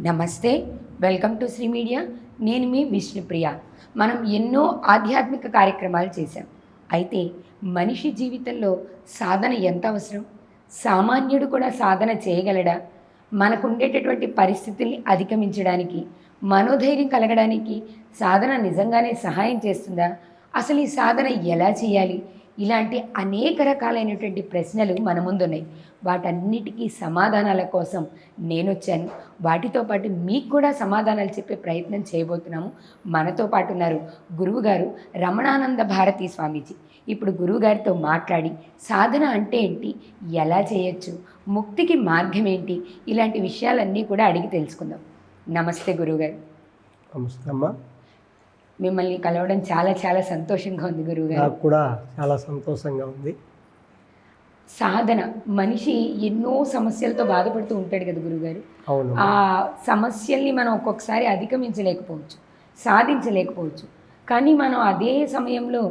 నమస్తే, welcome to Shri media. నేను మీ విష్ణుప్రియ. మనం ఎన్నో ఆధ్యాత్మిక కార్యక్రమాలు చేశాం. అయితే మనిషి జీవితంలో సాధన ఎంత అవసరం? సామాన్యుడు కూడా సాధన చేయగలడా? మనకుండేటటువంటి పరిస్థితుల్ని అధిగమించడానికి, మనోధైర్యం కలగడానికి సాధన నిజంగానే సహాయం చేస్తుందా? అసలు ఈ సాధన ఎలా చేయాలి? ఇలాంటి అనేక రకాలైనటువంటి ప్రశ్నలు మన ముందున్నాయి. వాటన్నిటికీ సమాధానాల కోసం నేను వచ్చాను. వాటితో పాటు మీకు కూడా సమాధానాలు చెప్పే ప్రయత్నం చేయబోతున్నాము. మనతో పాటు ఉన్నారు గురువుగారు రమణానంద భారతీ స్వామీజీ. ఇప్పుడు గురువుగారితో మాట్లాడి సాధన అంటే ఏంటి, ఎలా చేయొచ్చు, ముక్తికి మార్గం ఏంటి, ఇలాంటి విషయాలన్నీ కూడా అడిగి తెలుసుకుందాం. నమస్తే గురువుగారు. నమస్తే అమ్మా. మిమ్మల్ని కలవడం చాలా చాలా సంతోషంగా ఉంది గురువుగారు. నాకు కూడా చాలా సంతోషంగా ఉంది. సాధన, మనిషి ఎన్నో సమస్యలతో బాధపడుతూ ఉంటాడు కదా గురువుగారు. అవును. ఆ సమస్యల్ని మనం ఒక్కొక్కసారి అధిగమించలేకపోవచ్చు, సాధించలేకపోవచ్చు. కానీ మనం అదే సమయంలో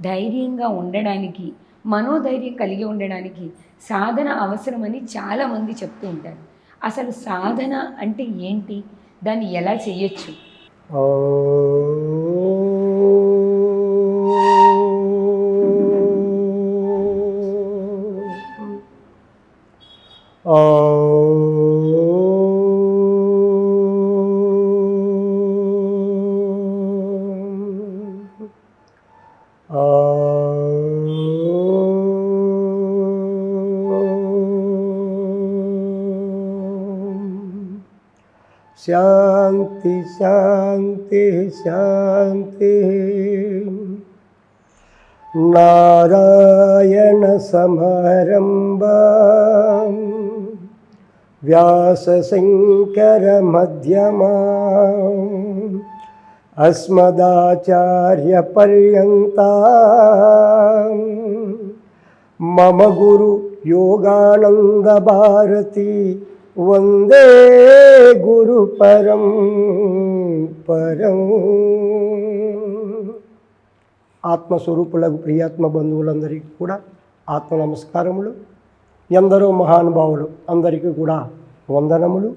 ధైర్యంగా ఉండడానికి, మనోధైర్యం కలిగి ఉండడానికి సాధన అవసరమని చాలామంది చెప్తూ ఉంటారు. అసలు సాధన అంటే ఏంటి, దాన్ని ఎలా చేయొచ్చు? శాంతి శాంతి శాంతి. నారాయణ సమారంభాం వ్యాస శంకర మధ్యమాం అస్మదాచార్య పర్యంతాం మమ గురు యోగానంద భారతి వందే గురు పరం పరం. ఆత్మస్వరూపులకు ప్రియాత్మ బంధువులందరికీ కూడా ఆత్మ నమస్కారములు. ఎందరో మహానుభావులు అందరికీ కూడా వందనములు.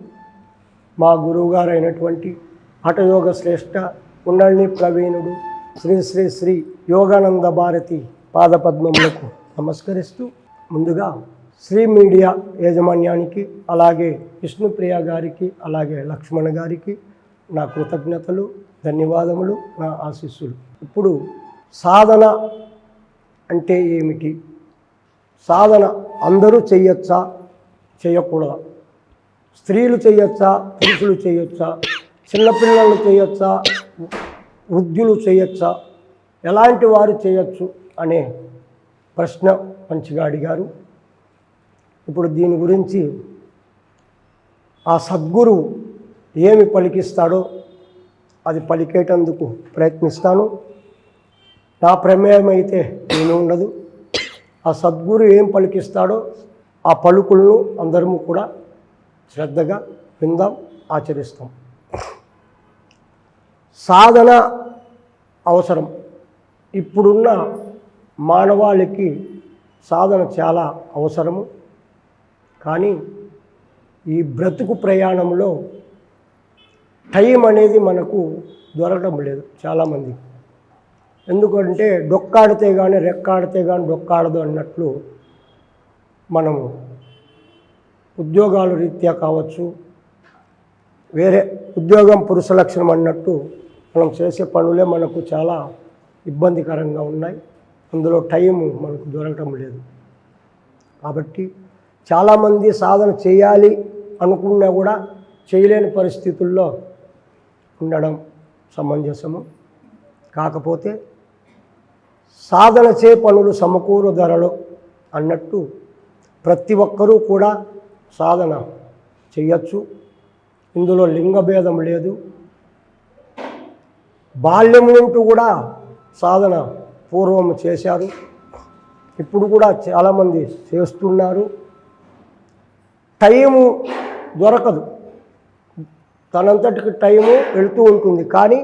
మా గురువుగారు అయినటువంటి హఠయోగ శ్రేష్ఠ కుండలిని ప్రవీణుడు శ్రీ శ్రీ శ్రీ యోగానంద భారతి పాదపద్మములకు నమస్కరిస్తూ, ముందుగా శ్రీ మీడియా యాజమాన్యానికి, అలాగే విష్ణుప్రియ గారికి, అలాగే లక్ష్మణ గారికి నా కృతజ్ఞతలు, ధన్యవాదములు, నా ఆశీస్సులు. ఇప్పుడు సాధన అంటే ఏమిటి? సాధన అందరూ చేయొచ్చా, చేయకూడదా? స్త్రీలు చేయొచ్చా, పురుషులు చేయొచ్చా, చిన్నపిల్లలు చేయొచ్చా, వృద్ధులు చేయొచ్చా, ఎలాంటి వారు చేయొచ్చు అనే ప్రశ్న మంచిగా అడిగారు. ఇప్పుడు దీని గురించి ఆ సద్గురువు ఏమి పలికిస్తాడో అది పలికేటందుకు ప్రయత్నిస్తాను. నా ప్రమేయం అయితే నేను ఉండదు. ఆ సద్గురు ఏం పలికిస్తాడో ఆ పలుకులను అందరము కూడా శ్రద్ధగా విందాం, ఆచరిస్తాం. సాధన అవసరం. ఇప్పుడున్న మానవాళికి సాధన చాలా అవసరము. కానీ ఈ బ్రతుకు ప్రయాణంలో టైం అనేది మనకు దొరకడం లేదు చాలామంది. ఎందుకంటే డొక్కాడితే కానీ రెక్కాడితే కానీ డొక్కాడదు అన్నట్లు మనము ఉద్యోగాల రీత్యా కావచ్చు, వేరే ఉద్యోగం పురుష లక్షణం అన్నట్టు మనం చేసే పనులే మనకు చాలా ఇబ్బందికరంగా ఉన్నాయి. అందులో టైము మనకు దొరకటం లేదు. కాబట్టి చాలామంది సాధన చేయాలి అనుకున్నా కూడా చేయలేని పరిస్థితుల్లో ఉండడం సమంజసము. కాకపోతే సాధన చే పనులు సమకూరు ధరలు అన్నట్టు ప్రతి ఒక్కరూ కూడా సాధన చేయొచ్చు. ఇందులో లింగభేదం లేదు. బాల్యం నుండి కూడా సాధన పూర్వం చేశారు, ఇప్పుడు కూడా చాలామంది చేస్తున్నారు. టైము దొరకదు, తనంతటికి టైము వెళుతూ ఉంటుంది. కానీ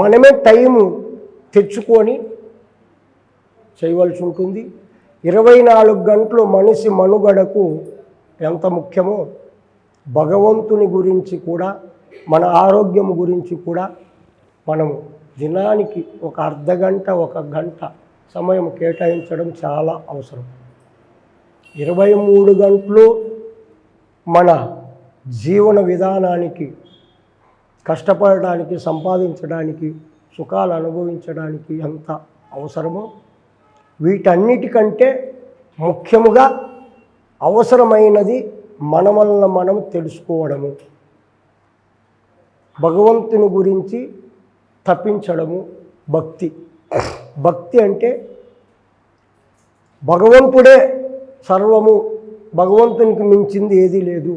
మనమే టైము తెచ్చుకొని చేయవలసి ఉంటుంది. 24 గంటలు మనిషి మనుగడకు ఎంత ముఖ్యమో భగవంతుని గురించి కూడా మన ఆరోగ్యం గురించి కూడా మనము దినానికి ఒక అర్ధగంట, ఒక గంట సమయం కేటాయించడం చాలా అవసరం. 23 గంటలు మన జీవన విధానానికి, కష్టపడడానికి, సంపాదించడానికి, సుఖాలు అనుభవించడానికి ఎంత అవసరమో వీటన్నిటికంటే ముఖ్యముగా అవసరమైనది మన వల్ల మనం తెలుసుకోవడము, భగవంతుని గురించి తప్పించడము భక్తి. భక్తి అంటే భగవంతుడే సర్వము, భగవంతునికి మించింది ఏదీ లేదు.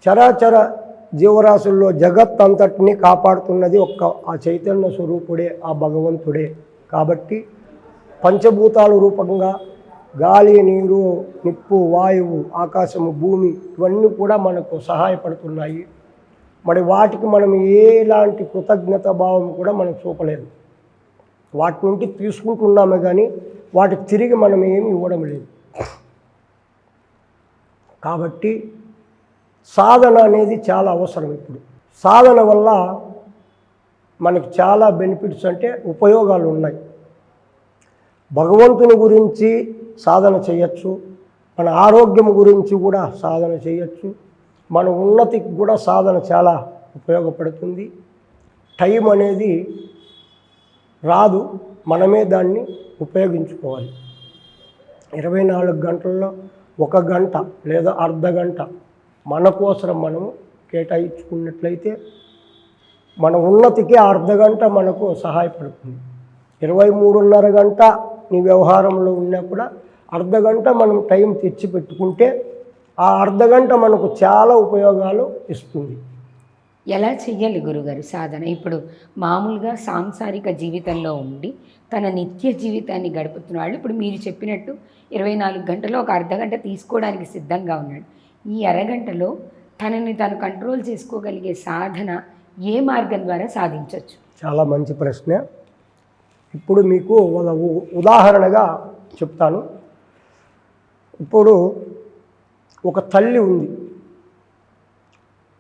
చరాచర జీవరాశుల్లో జగత్ అంతటిని కాపాడుతున్నది ఒక్క ఆ చైతన్య స్వరూపుడే, ఆ భగవంతుడే. కాబట్టి పంచభూతాల రూపంగా గాలి, నీరు, నిప్పు, వాయువు, ఆకాశము, భూమి ఇవన్నీ కూడా మనకు సహాయపడుతున్నాయి. మరి వాటికి మనం ఎలాంటి కృతజ్ఞత భావం కూడా మనం చూపలేదు. వాటి నుండి తీసుకుంటున్నామే కానీ వాటికి తిరిగి మనం ఏమి ఇవ్వడం లేదు. కాబట్టి సాధన అనేది చాలా అవసరం. ఇప్పుడు సాధన వల్ల మనకు చాలా బెనిఫిట్స్ అంటే ఉపయోగాలు ఉన్నాయి. భగవంతుని గురించి సాధన చేయొచ్చు, మన ఆరోగ్యం గురించి కూడా సాధన చేయొచ్చు, మన ఉన్నతికి కూడా సాధన చాలా ఉపయోగపడుతుంది. టైం అనేది రాదు, మనమే దాన్ని ఉపయోగించుకోవాలి. 24 గంటల్లో 1 గంట లేదా అర్ధగంట మన కోసం మనము కేటాయించుకున్నట్లయితే మన ఉన్నతికి ఆ అర్ధగంట మనకు సహాయపడుతుంది. 23.5 గంట నీ వ్యవహారంలో ఉన్నా కూడా అర్ధగంట మనం టైం తెచ్చి పెట్టుకుంటే ఆ అర్ధగంట మనకు చాలా ఉపయోగాలు ఇస్తుంది. ఎలా చెయ్యాలి గురుగారు సాధన? ఇప్పుడు మామూలుగా సాంసారిక జీవితంలో ఉండి తన నిత్య జీవితాన్ని గడుపుతున్న వాళ్ళు ఇప్పుడు మీరు చెప్పినట్టు 24 గంటలో ఒక అర్ధగంట తీసుకోవడానికి సిద్ధంగా ఉన్నాడు. ఈ అరగంటలో తనని తను కంట్రోల్ చేసుకోగలిగే సాధన ఏ మార్గం ద్వారా సాధించవచ్చు? చాలా మంచి ప్రశ్న. ఇప్పుడు మీకు ఉదాహరణగా చెప్తాను. ఇప్పుడు ఒక తల్లి ఉంది,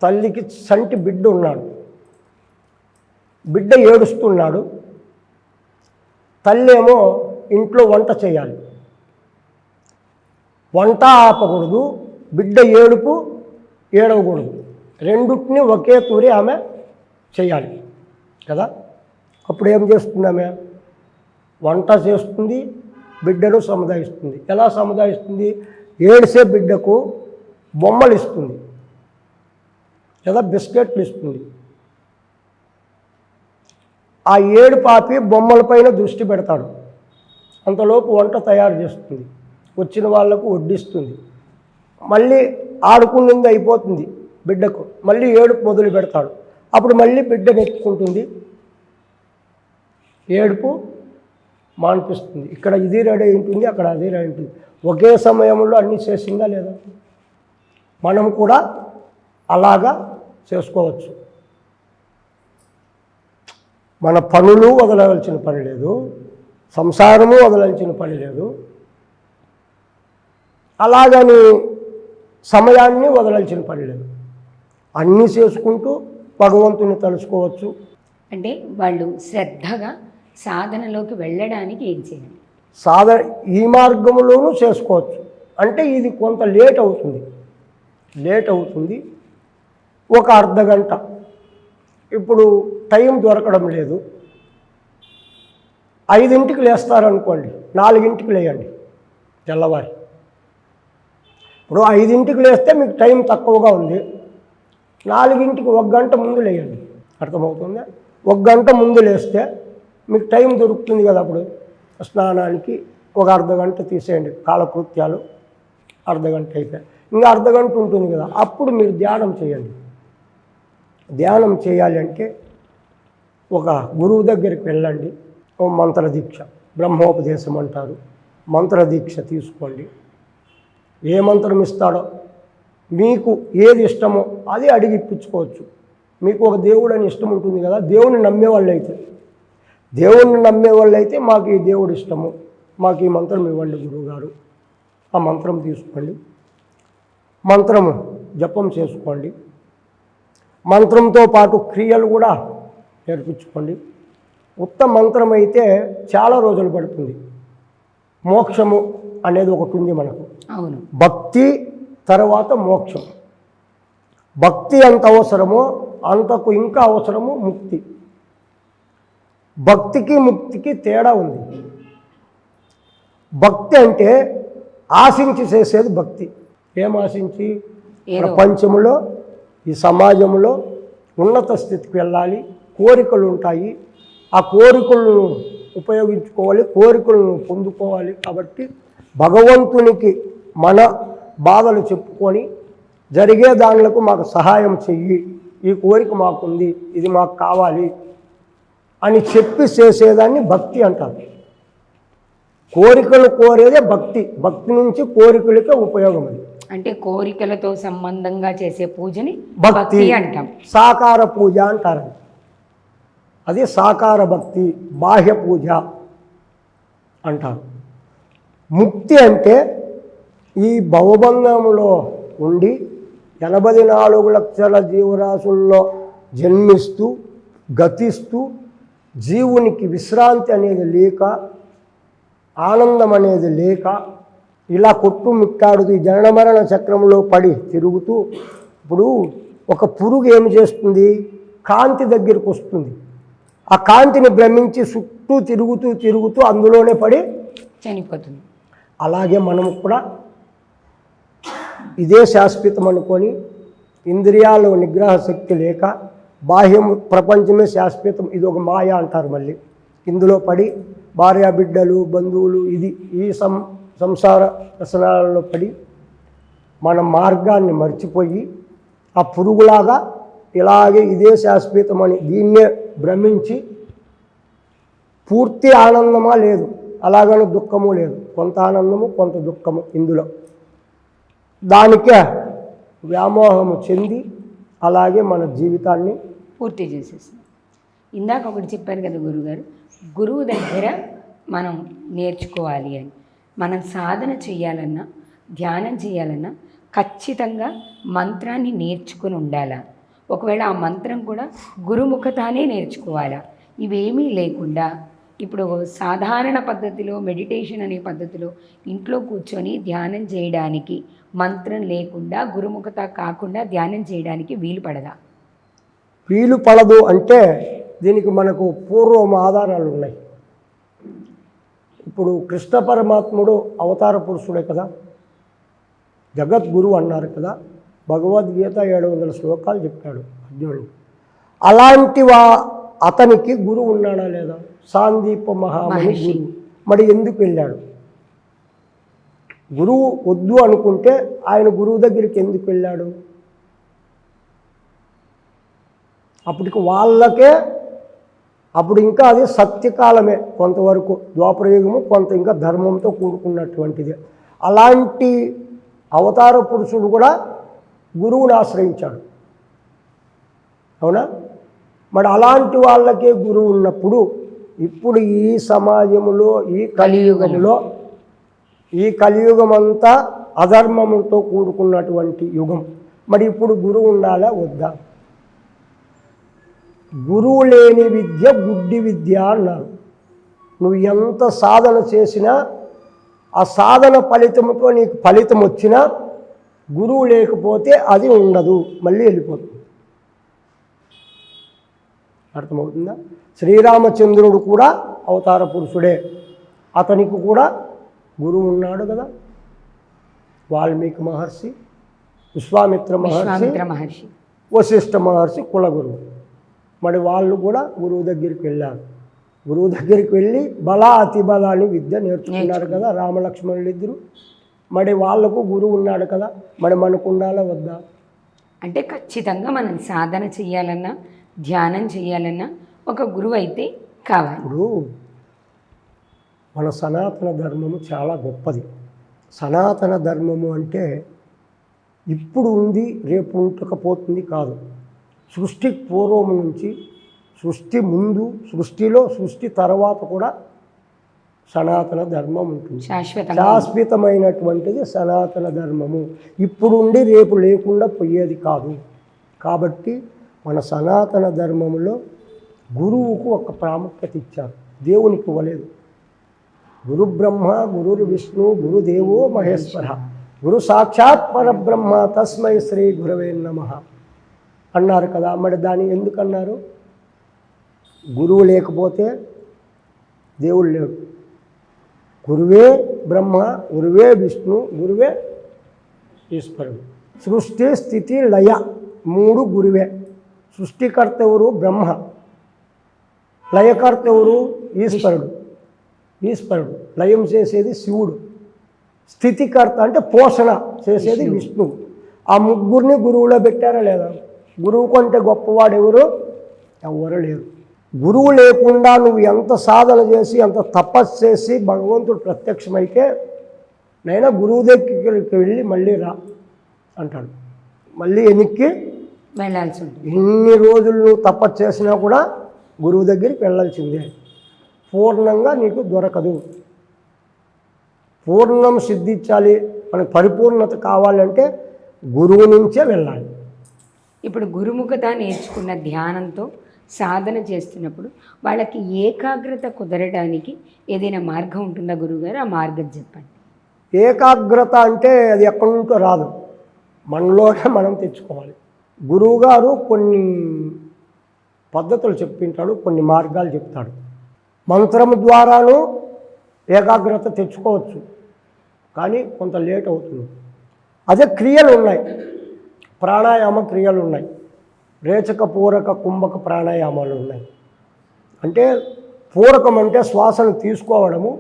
తల్లికి సంటి బిడ్డ ఉన్నాడు, బిడ్డ ఏడుస్తున్నాడు. తల్లి ఏమో ఇంట్లో వంట చేయాలి, వంట ఆపకూడదు, బిడ్డ ఏడుపు ఏడవకూడదు, రెండుటిని ఒకే తూరి ఆమె చేయాలి కదా. అప్పుడు ఏం చేస్తుంది ఆమె? వంట చేస్తుంది, బిడ్డను సముదాయిస్తుంది. ఎలా సముదాయిస్తుంది? ఏడ్సే బిడ్డకు బొమ్మలు ఇస్తుంది లేదా బిస్కెట్లు ఇస్తుంది. ఆ ఏడు పాపి బొమ్మలపైన దృష్టి పెడతాడు. అంతలోపు వంట తయారు చేస్తుంది, వచ్చిన వాళ్లకు వడ్డిస్తుంది. మళ్ళీ ఆడుకునింది అయిపోతుంది బిడ్డకు, మళ్ళీ ఏడుపు మొదలు పెడతాడు. అప్పుడు మళ్ళీ బిడ్డను ఎత్తుకుంటుంది, ఏడుపు మాన్పిస్తుంది. ఇక్కడ ఇది రెడీ ఉంటుంది, అక్కడ అది రెడీ ఉంటుంది. ఒకే సమయంలో అన్నీ చేసిందా లేదా? మనం కూడా అలాగా చేసుకోవచ్చు. మన పనులు వదలవలసిన పని లేదు, సంసారము వదలవలసిన పని లేదు, అలాగని సమయాన్ని వదలవలసిన పని లేదు. అన్నీ చేసుకుంటూ భగవంతుని తలుచుకోవచ్చు. అంటే వాళ్ళు శ్రద్ధగా సాధనలోకి వెళ్ళడానికి ఏం చేయాలి? సాధన ఈ మార్గంలోనూ చేసుకోవచ్చు. అంటే ఇది కొంత లేట్ అవుతుంది, ఒక అర్ధగంట. ఇప్పుడు టైం దొరకడం లేదు, 5ంటికి లేస్తారనుకోండి, 4ంటికి లేయండి తెల్లవారి. ఇప్పుడు 5ంటికి లేస్తే మీకు టైం తక్కువగా ఉంది, 4ంటికి 1 గంట ముందు లేయండి. అర్థమవుతుందా? 1 గంట ముందు లేస్తే మీకు టైం దొరుకుతుంది కదా. అప్పుడు స్నానానికి ఒక అర్ధగంట తీసేయండి, కాలకృత్యాలు అర్ధగంట అయితే ఇంకా అర్ధగంట ఉంటుంది కదా. అప్పుడు మీరు ధ్యానం చేయండి. ధ్యానం చేయాలి అంటే ఒక గురువు దగ్గరికి వెళ్ళండి, ఓ మంత్రదీక్ష, బ్రహ్మోపదేశం అంటారు, మంత్రదీక్ష తీసుకోండి. ఏ మంత్రం ఇస్తాడో మీకు ఏది ఇష్టమో అది అడిగి ఇప్పించుకోవచ్చు. మీకు ఒక దేవుడు అని ఇష్టం ఉంటుంది కదా, దేవుని నమ్మేవాళ్ళు అయితే మాకు ఈ దేవుడు ఇష్టము, మాకు ఈ మంత్రం ఇవ్వండి గురువుగారు. ఆ మంత్రం తీసుకోండి, మంత్రము జపం చేసుకోండి. మంత్రంతో పాటు క్రియలు కూడా నేర్పించుకోండి. ఉత్తమ మంత్రం అయితే చాలా రోజులు పడుతుంది. మోక్షము అనేది ఒకటి ఉంది మనకు. అవును. భక్తి తర్వాత మోక్షం. భక్తి ఎంత అవసరమో అంతకు ఇంకా అవసరము ముక్తి. భక్తికి ముక్తికి తేడా ఉంది. భక్తి అంటే ఆశించి చేసేది భక్తి. ఏం ఆశించి? ప్రపంచంలో ఈ సమాజంలో ఉన్నత స్థితికి వెళ్ళాలి, కోరికలు ఉంటాయి, ఆ కోరికలను ఉపయోగించుకోవాలి, కోరికలను పొందుకోవాలి. కాబట్టి భగవంతునికి మన బాధలు చెప్పుకొని జరిగే దానిలకు మాకు సహాయం చెయ్యి, ఈ కోరిక మాకుంది, ఇది మాకు కావాలి అని చెప్పి చేసేదాన్ని భక్తి అంటారు. కోరికలు కోరేదే భక్తి. భక్తి నుంచి కోరికలకే ఉపయోగం. అది అంటే కోరికలతో సంబంధంగా చేసే పూజని భక్తి భక్తి అంటాం. సాకార పూజ అంటారు. అది సాకార భక్తి, బాహ్య పూజ అంటారు. ముక్తి అంటే ఈ భవబంధంలో ఉండి 84 లక్షల జీవరాశుల్లో జన్మిస్తూ గతిస్తూ జీవునికి విశ్రాంతి అనేది లేక, ఆనందం అనేది లేక ఇలా కొట్టుమిట్టాడుతూ ఈ జనన మరణ చక్రంలో పడి తిరుగుతూ, ఇప్పుడు ఒక పురుగు ఏమి చేస్తుంది? కాంతి దగ్గరికి వస్తుంది. ఆ కాంతిని భ్రమించి చుట్టూ తిరుగుతూ తిరుగుతూ అందులోనే పడి చనిపోతుంది. అలాగే మనము కూడా ఇదే శాశ్వతం అనుకొని ఇంద్రియాలు నిగ్రహ శక్తి లేక బాహ్యం ప్రపంచమే శాశ్వతం, ఇది ఒక మాయ అంటారు. మళ్ళీ ఇందులో పడి భార్య బిడ్డలు బంధువులు ఈ సంసార వ్యసనాలలో పడి మన మార్గాన్ని మర్చిపోయి ఆ పురుగులాగా ఇలాగే ఇదే శాశ్వతం అని దీన్నే భ్రమించి పూర్తి ఆనందమా లేదు, అలాగని దుఃఖము లేదు, కొంత ఆనందము కొంత దుఃఖము ఇందులో. దానికే వ్యామోహము చెంది అలాగే మన జీవితాన్ని పూర్తి చేసేస్తాం. ఇందాక ఒకటి చెప్పారు కదా గురుగారు, గురువు దగ్గర మనం నేర్చుకోవాలి అని. మనం సాధన చేయాలన్నా ధ్యానం చేయాలన్నా ఖచ్చితంగా మంత్రాన్ని నేర్చుకుని ఉండాలా? ఒకవేళ ఆ మంత్రం కూడా గురుముఖతానే నేర్చుకోవాలా? ఇవేమీ లేకుండా ఇప్పుడు సాధారణ పద్ధతిలో మెడిటేషన్ అనే పద్ధతిలో ఇంట్లో కూర్చొని ధ్యానం చేయడానికి మంత్రం లేకుండా గురుముఖత కాకుండా ధ్యానం చేయడానికి వీలు పడదా? వీలు పడదు అంటే దీనికి మనకు పూర్వం ఆధారాలు ఉన్నాయి. ఇప్పుడు కృష్ణ పరమాత్ముడు అవతార పురుషుడే కదా, జగద్గురు అన్నారు కదా, భగవద్గీత 700 శ్లోకాలు చెప్పాడు అర్జునుడికి. అలాంటి అతనికి గురువు ఉన్నాడా లేదా? సాందీప మహామణి గురువు. మరి ఎందుకు వెళ్ళాడు? గురువు వద్దు అనుకుంటే ఆయన గురువు దగ్గరికి ఎందుకు వెళ్ళాడు? అప్పటికి వాళ్ళకే అప్పుడు ఇంకా అది సత్యకాలమే, కొంతవరకు ద్వాపరయుగము, కొంత ఇంకా ధర్మంతో కూడుకున్నటువంటిది. అలాంటి అవతార పురుషుడు కూడా గురువుని ఆశ్రయించాడు. అవునా? మరి అలాంటి వాళ్ళకే గురువు ఉన్నప్పుడు ఇప్పుడు ఈ సమాజంలో ఈ కలియుగం అంతా అధర్మములతో కూడుకున్నటువంటి యుగం. మరి ఇప్పుడు గురువు ఉండాలా వద్దా? గురువు లేని విద్య గుడ్డి విద్య అన్నారు. నువ్వు ఎంత సాధన చేసినా ఆ సాధన ఫలితంతో నీకు ఫలితం వచ్చినా గురువు లేకపోతే అది ఉండదు, మళ్ళీ వెళ్ళిపోతుంది. అర్థమవుతుందా? శ్రీరామచంద్రుడు కూడా అవతార పురుషుడే, అతనికి కూడా గురువు ఉన్నాడు కదా. వాల్మీకి మహర్షి, విశ్వామిత్ర మహర్షి, వశిష్ఠ మహర్షి కులగురువు. మరి వాళ్ళు కూడా గురువు దగ్గరికి వెళ్ళారు. గురువు దగ్గరికి వెళ్ళి బల అతి బల అని విద్య నేర్చుకున్నారు కదా రామలక్ష్మణులు ఇద్దరు. మరి వాళ్ళకు గురువు ఉన్నాడు కదా, మరి మనకు ఉండాలా వద్దా? అంటే ఖచ్చితంగా మనం సాధన చేయాలన్నా ధ్యానం చేయాలన్నా ఒక గురువు అయితే కావాలి. ఇప్పుడు మన సనాతన ధర్మము చాలా గొప్పది. సనాతన ధర్మము అంటే ఇప్పుడు ఉంది రేపు ఉండకపోతుంది కాదు. సృష్టికి పూర్వం నుంచి, సృష్టి ముందు, సృష్టిలో, సృష్టి తర్వాత కూడా సనాతన ధర్మం ఉంటుంది. శాశ్వతమైనటువంటిది సనాతన ధర్మము. ఇప్పుడు ఉండి రేపు లేకుండా పోయేది కాదు. కాబట్టి మన సనాతన ధర్మంలో గురువుకు ఒక ప్రాముఖ్యత ఇచ్చారు, దేవునికి ఇవ్వలేదు. గురు బ్రహ్మ గురు విష్ణు గురుదేవో మహేశ్వర గురు సాక్షాత్ పరబ్రహ్మ తస్మై శ్రీ గురవే నమః అన్నారు కదా. మరి దాన్ని ఎందుకన్నారు? గురువు లేకపోతే దేవుడు లేడు. గురువే బ్రహ్మ గురువే విష్ణు గురువే ఈశ్వరుడు. సృష్టి స్థితి లయ 3 గురువే. సృష్టికర్త ఎవరు? బ్రహ్మ. లయకర్త ఎవరు? ఈశ్వరుడు. లయం చేసేది శివుడు. స్థితికర్త అంటే పోషణ చేసేది విష్ణువు. ఆ ముగ్గురిని గురువులో పెట్టారా లేదా? గురువు కంటే గొప్పవాడు ఎవరు? ఎవరు లేరు. గురువు లేకుండా నువ్వు ఎంత సాధన చేసి ఎంత తపస్సు చేసి భగవంతుడు ప్రత్యక్షమైతే నైనా గురువు దగ్గరికి వెళ్ళి మళ్ళీ రా అంటాడు. మళ్ళీ వెనక్కి వెళ్ళాల్సి ఉంటుంది. ఎన్ని రోజులు నువ్వు తపస్సు చేసినా కూడా గురువు దగ్గరికి వెళ్ళాల్సిందే. పూర్ణంగా నీకు దొరకదు. పూర్ణం సిద్ధించాలి, మనకు పరిపూర్ణత కావాలంటే గురువు నుంచే వెళ్ళాలి. ఇప్పుడు గురుముఖత నేర్చుకున్న ధ్యానంతో సాధన చేస్తున్నప్పుడు వాళ్ళకి ఏకాగ్రత కుదరడానికి ఏదైనా మార్గం ఉంటుందా గురువుగారు? ఆ మార్గం చెప్పండి. ఏకాగ్రత అంటే అది ఎక్కడి నుంచో రాదు, మనలోనే మనం తెచ్చుకోవాలి. గురువుగారు కొన్ని పద్ధతులు చెప్పింటాడు, కొన్ని మార్గాలు చెప్తాడు. మంత్రం ద్వారాను ఏకాగ్రత తెచ్చుకోవచ్చు, కానీ కొంత లేట్ అవుతుంది. అదే క్రియలు ఉన్నాయి, ప్రాణాయామ క్రియలు ఉన్నాయి, రేచక పూరక కుంభక ప్రాణాయామాలు ఉన్నాయి. అంటే పూరకం అంటే శ్వాసను తీసుకోవడము,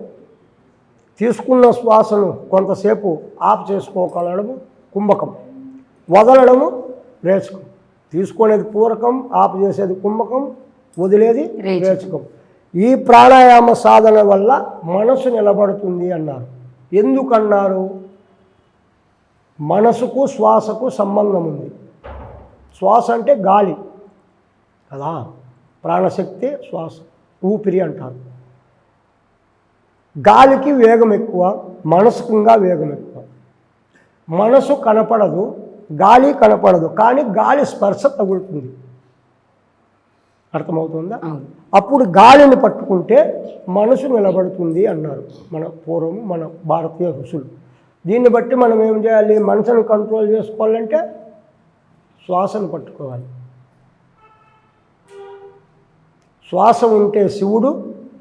తీసుకున్న శ్వాసను కొంతసేపు ఆఫ్ చేసుకోగలడము కుంభకం, వదలడము రేచకం. తీసుకునేది పూరకం, ఆఫ్ చేసేది కుంభకం, వదిలేది రేచకం. ఈ ప్రాణాయామ సాధన వల్ల మనసు నిలబడుతుంది అన్నారు. ఎందుకన్నారు? మనసుకు శ్వాసకు సంబంధం ఉంది. శ్వాస అంటే గాలి కదా, ప్రాణశక్తి శ్వాస, ఊపిరి అంటారు. గాలికి వేగం ఎక్కువ, మనసుకు ఇంకా వేగం ఎక్కువ. మనసు కనపడదు, గాలి కనపడదు, కానీ గాలి స్పర్శ తగులుతుంది. అర్థమవుతుందా? అప్పుడు గాలిని పట్టుకుంటే మనసు నిలబడుతుంది అన్నారు మన పూర్వము, మన భారతీయ ఋషులు. దీన్ని బట్టి మనం ఏం చేయాలి? మనసును కంట్రోల్ చేసుకోవాలంటే శ్వాసను పట్టుకోవాలి. శ్వాస ఉంటే శివుడు,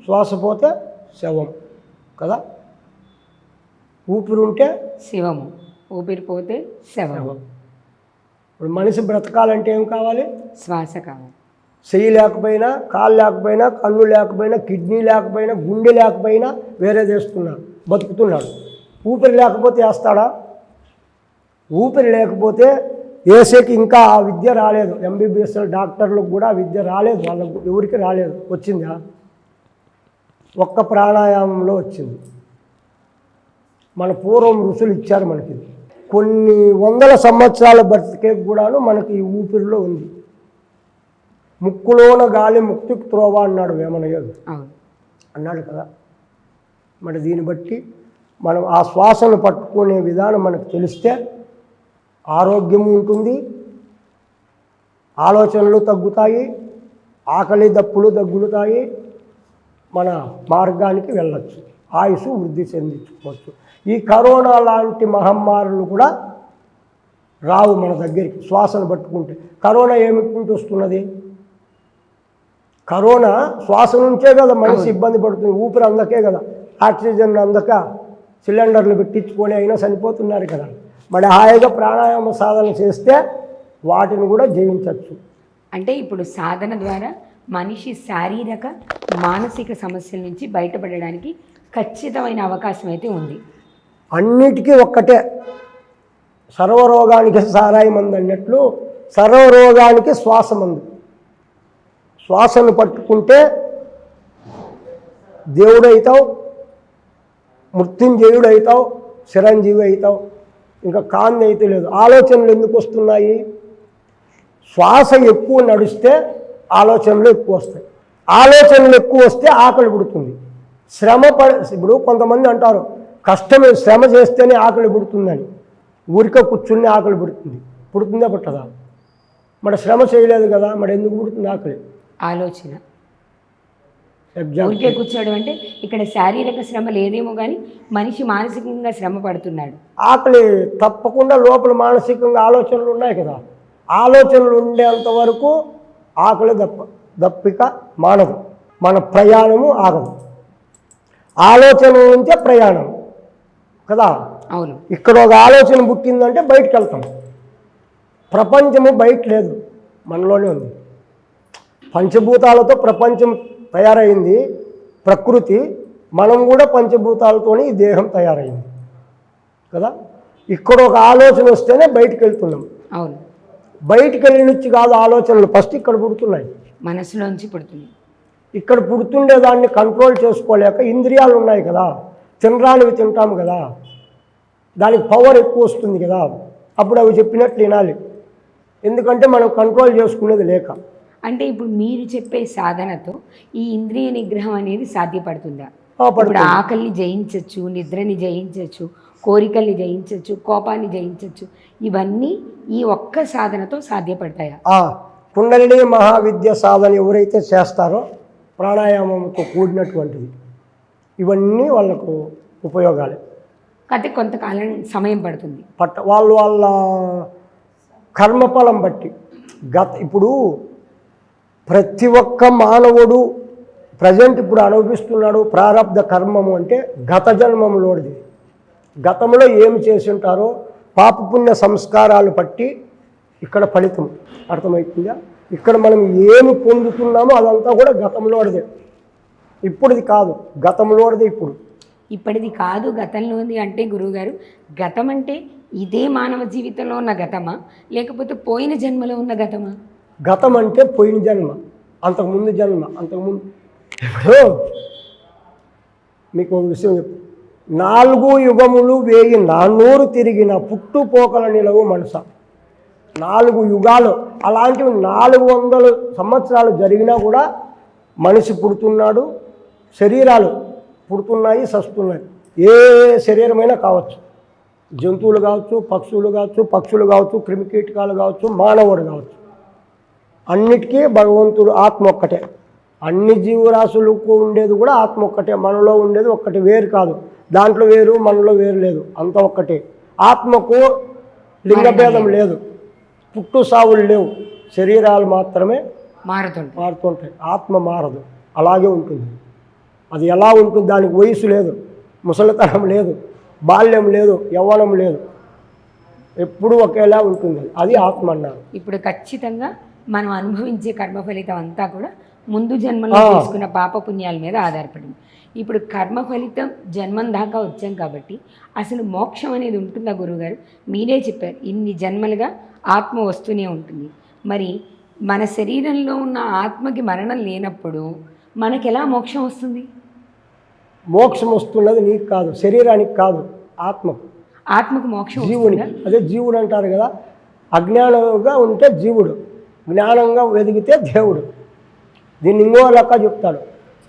శ్వాస పోతే శవం కదా. ఊపిరి ఉంటే శివము, ఊపిరి పోతే శవం. ఇప్పుడు మనిషి బ్రతకాలంటే ఏం కావాలి? శ్వాస కావాలి. చెయ్యి లేకపోయినా, కాలు లేకపోయినా, కన్ను లేకపోయినా, కిడ్నీ లేకపోయినా, గుండె లేకపోయినా వేరే చేస్తున్నాడు, బతుకుతున్నాడు. ఊపిరి లేకపోతే వేస్తాడా? ఊపిరి లేకపోతే వేసేకి ఇంకా ఆ విద్య రాలేదు. ఎంబీబీఎస్ డాక్టర్లకు కూడా ఆ విద్య రాలేదు, వాళ్ళకు ఎవరికి రాలేదు. వచ్చిందా? ఒక్క ప్రాణాయామంలో వచ్చింది. మన పూర్వం ఋషులు ఇచ్చారు మనకి. కొన్ని వందల సంవత్సరాల బ్రతికే కూడాను మనకి ఈ ఊపిరిలో ఉంది. ముక్కులోన గాలి ముక్తికి త్రోవ అన్నాడు వేమన యోగి, అన్నాడు కదా. మరి దీన్ని బట్టి మనం ఆ శ్వాసను పట్టుకునే విధానం మనకు తెలిస్తే ఆరోగ్యం ఉంటుంది, ఆలోచనలు తగ్గుతాయి, ఆకలి దప్పులు తగ్గుతాయి, మన మార్గానికి వెళ్ళచ్చు, ఆయుసు వృద్ధి చెందించుకోవచ్చు. ఈ కరోనా లాంటి మహమ్మారులు కూడా రావు మన దగ్గరికి శ్వాసను పట్టుకుంటే. కరోనా ఏమిటి వస్తున్నది? కరోనా శ్వాస నుంచే కదా మనిషి ఇబ్బంది పడుతుంది. ఊపిరి అందకే కదా, ఆక్సిజన్ అందక సిలిండర్లు పెట్టించుకొని అయినా చనిపోతున్నారు కదా. మరి హాయిగా ప్రాణాయామ సాధన చేస్తే వాటిని కూడా జయించవచ్చు. అంటే ఇప్పుడు సాధన ద్వారా మనిషి శారీరక మానసిక సమస్యల నుంచి బయటపడడానికి ఖచ్చితమైన అవకాశం అయితే ఉంది. అన్నిటికీ ఒక్కటే, సర్వరోగానికి సారాయి మందు అన్నట్లు సర్వరోగానికి శ్వాస మందు. శ్వాసను పట్టుకుంటే దేవుడు అవుతావు, మృత్యుంజయుడు అవుతావు, చిరంజీవి అవుతావు, ఇంకా కాంతి అయితే లేదు. ఆలోచనలు ఎందుకు వస్తున్నాయి? శ్వాస ఎక్కువ నడిస్తే ఆలోచనలు ఎక్కువ వస్తాయి. ఆలోచనలు ఎక్కువ వస్తే ఆకలి పుడుతుంది. ఇప్పుడు కొంతమంది అంటారు కష్టమే, శ్రమ చేస్తేనే ఆకలి పుడుతుందని. ఊరికే కూర్చుని ఆకలి పుడుతుంది. పుడుతుందా పుట్టదా? మరి శ్రమ చేయలేదు కదా, మరి ఎందుకు పుడుతుంది ఆకలి? ఆలోచన. ఎగ్జామ్ ఊరికే కూర్చోవడం అంటే ఇక్కడ శారీరక శ్రమ లేదేమో కానీ మనిషి మానసికంగా శ్రమ పడుతున్నాడు. ఆకలి తప్పకుండా లోపల మానసికంగా ఆలోచనలు ఉన్నాయి కదా, ఆలోచనలు ఉండేంత వరకు ఆకలి దప్పిక మానదు, మన ప్రయాణము ఆగదు. ఆలోచన నుంచే ప్రయాణం కదా. అవును. ఇక్కడ ఒక ఆలోచన పుట్టిందంటే బయటకు వెళ్తాం. ప్రపంచము బయట లేదు, మనలోనే ఉంది. పంచభూతాలతో ప్రపంచం తయారైంది, ప్రకృతి. మనం కూడా పంచభూతాలతోనే ఈ దేహం తయారైంది కదా. ఇక్కడ ఒక ఆలోచన వస్తేనే బయటికి వెళ్తున్నాం. అవును. బయటికి వెళ్ళి నుంచి కాదు ఆలోచనలు, ఫస్ట్ ఇక్కడ పుడుతున్నాయి, మనసులోంచి పుడుతుంది. ఇక్కడ పుడుతుండే దాన్ని కంట్రోల్ చేసుకోలేక ఇంద్రియాలు ఉన్నాయి కదా, తినరానివి తింటాం కదా, దానికి పవర్ ఎక్కువ వస్తుంది కదా, అప్పుడు అవి చెప్పినట్లు వినాలి. ఎందుకంటే మనం కంట్రోల్ చేసుకునేది లేక. అంటే ఇప్పుడు మీరు చెప్పే సాధనతో ఈ ఇంద్రియ నిగ్రహం అనేది సాధ్యపడుతుందా? ఇప్పుడు ఆకలిని జయించవచ్చు, నిద్రని జయించవచ్చు, కోరికల్ని జయించవచ్చు, కోపాన్ని జయించవచ్చు, ఇవన్నీ ఈ ఒక్క సాధనతో సాధ్యపడతాయా? కుండలిని మహావిద్య సాధన ఎవరైతే చేస్తారో ప్రాణాయామంతో కూడినటువంటిది, ఇవన్నీ వాళ్ళకు ఉపయోగాలే. అయితే కొంతకాలం సమయం పడుతుంది. వాళ్ళ కర్మఫలం బట్టి. ఇప్పుడు ప్రతి ఒక్క మానవుడు ప్రజెంట్ ఇప్పుడు అనుభవిస్తున్నాడు ప్రారబ్ధ కర్మము అంటే గత జన్మములోది. గతంలో ఏమి చేసి ఉంటారో పాపపుణ్య సంస్కారాలు బట్టి ఇక్కడ ఫలితం అర్థమవుతుందా. ఇక్కడ మనం ఏమి పొందుతున్నామో అదంతా కూడా గతంలోదే, ఇప్పుడుది కాదు, గతంలోదే. ఇప్పటిది కాదు, గతంలోది అంటే గురువుగారు, గతం అంటే ఇదే మానవ జీవితంలో ఉన్న గతమా, లేకపోతే పోయిన జన్మలో ఉన్న గతమా? గతం అంటే పోయిన జన్మ, అంతకుముందు జన్మ, అంతకుముందు. ఇప్పుడు మీకు ఒక విషయం చెప్పు, 4 యుగములు 1400 తిరిగిన పుట్టుపోకల నిలవు మనస. 4 యుగాలు, అలాంటివి 400 సంవత్సరాలు జరిగినా కూడా మనిషి పుడుతున్నాడు, శరీరాలు పుడుతున్నాయి, సస్తున్నాయి. ఏ శరీరమైనా కావచ్చు, జంతువులు కావచ్చు, పక్షులు కావచ్చు, క్రిమికీటకాలు కావచ్చు, మానవుడు కావచ్చు. అన్నిటికీ భగవంతుడు ఆత్మ ఒక్కటే. అన్ని జీవరాశులకు ఉండేది కూడా ఆత్మ ఒక్కటే, మనలో ఉండేది ఒక్కటే, వేరు కాదు. దాంట్లో వేరు, మనలో వేరు లేదు, అంత ఒక్కటే. ఆత్మకు లింగభేదం లేదు, పుట్టు సావులు లేవు, శరీరాలు మాత్రమే మారుతుంటాయి. ఆత్మ మారదు, అలాగే ఉంటుంది. అది ఎలా ఉంటుంది, దానికి వయసు లేదు, ముసలితనం లేదు, బాల్యం లేదు, యవ్వనం లేదు, ఎప్పుడూ ఒకేలా ఉంటుంది. అది ఆత్మ అన్నారు. ఇప్పుడు ఖచ్చితంగా మనం అనుభవించే కర్మ ఫలితం అంతా కూడా ముందు జన్మలో చేసుకున్న పాపపుణ్యాల మీద ఆధారపడింది. ఇప్పుడు కర్మ ఫలితం జన్మం దాకా వచ్చాం కాబట్టి అసలు మోక్షం అనేది ఉంటుందా గురువుగారు? మీరే చెప్పారు ఇన్ని జన్మలుగా ఆత్మ వస్తూనే ఉంటుంది. మరి మన శరీరంలో ఉన్న ఆత్మకి మరణం లేనప్పుడు మనకి ఎలా మోక్షం వస్తుంది? మోక్షం వస్తున్నది నీకు కాదు, శరీరానికి కాదు, ఆత్మకు మోక్షం జీవునికి. అదే జీవుడు అంటారు కదా. అజ్ఞానంగా ఉంటే జీవుడు, జ్ఞానంగా వెదిగితే దేవుడు. దీన్ని ఇంకో లెక్క చెప్తాడు,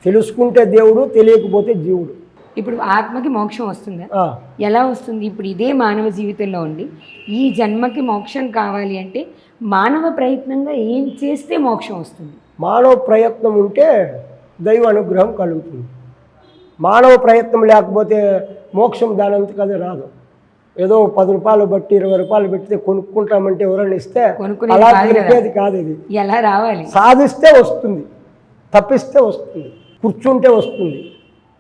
తెలుసుకుంటే దేవుడు, తెలియకపోతే జీవుడు. ఇప్పుడు ఆత్మకి మోక్షం వస్తుందా? ఎలా వస్తుంది? ఇప్పుడు ఇదే మానవ జీవితంలో ఉండి ఈ జన్మకి మోక్షం కావాలి అంటే మానవ ప్రయత్నంగా ఏం చేస్తే మోక్షం వస్తుంది? మానవ ప్రయత్నం ఉంటే దైవ అనుగ్రహం కలుగుతుంది. మానవ ప్రయత్నం లేకపోతే మోక్షం దానంతకు అదే రాదు. ఏదో 10 రూపాయలు బట్టి 20 రూపాయలు పెడితే కొనుక్కుంటామంటే ఎవరైనా ఇస్తే అలా దొరికేది కాదు. ఇది ఎలా రావాలి? సాధిస్తే వస్తుంది, తప్పిస్తే వస్తుంది, కూర్చుంటే వస్తుంది,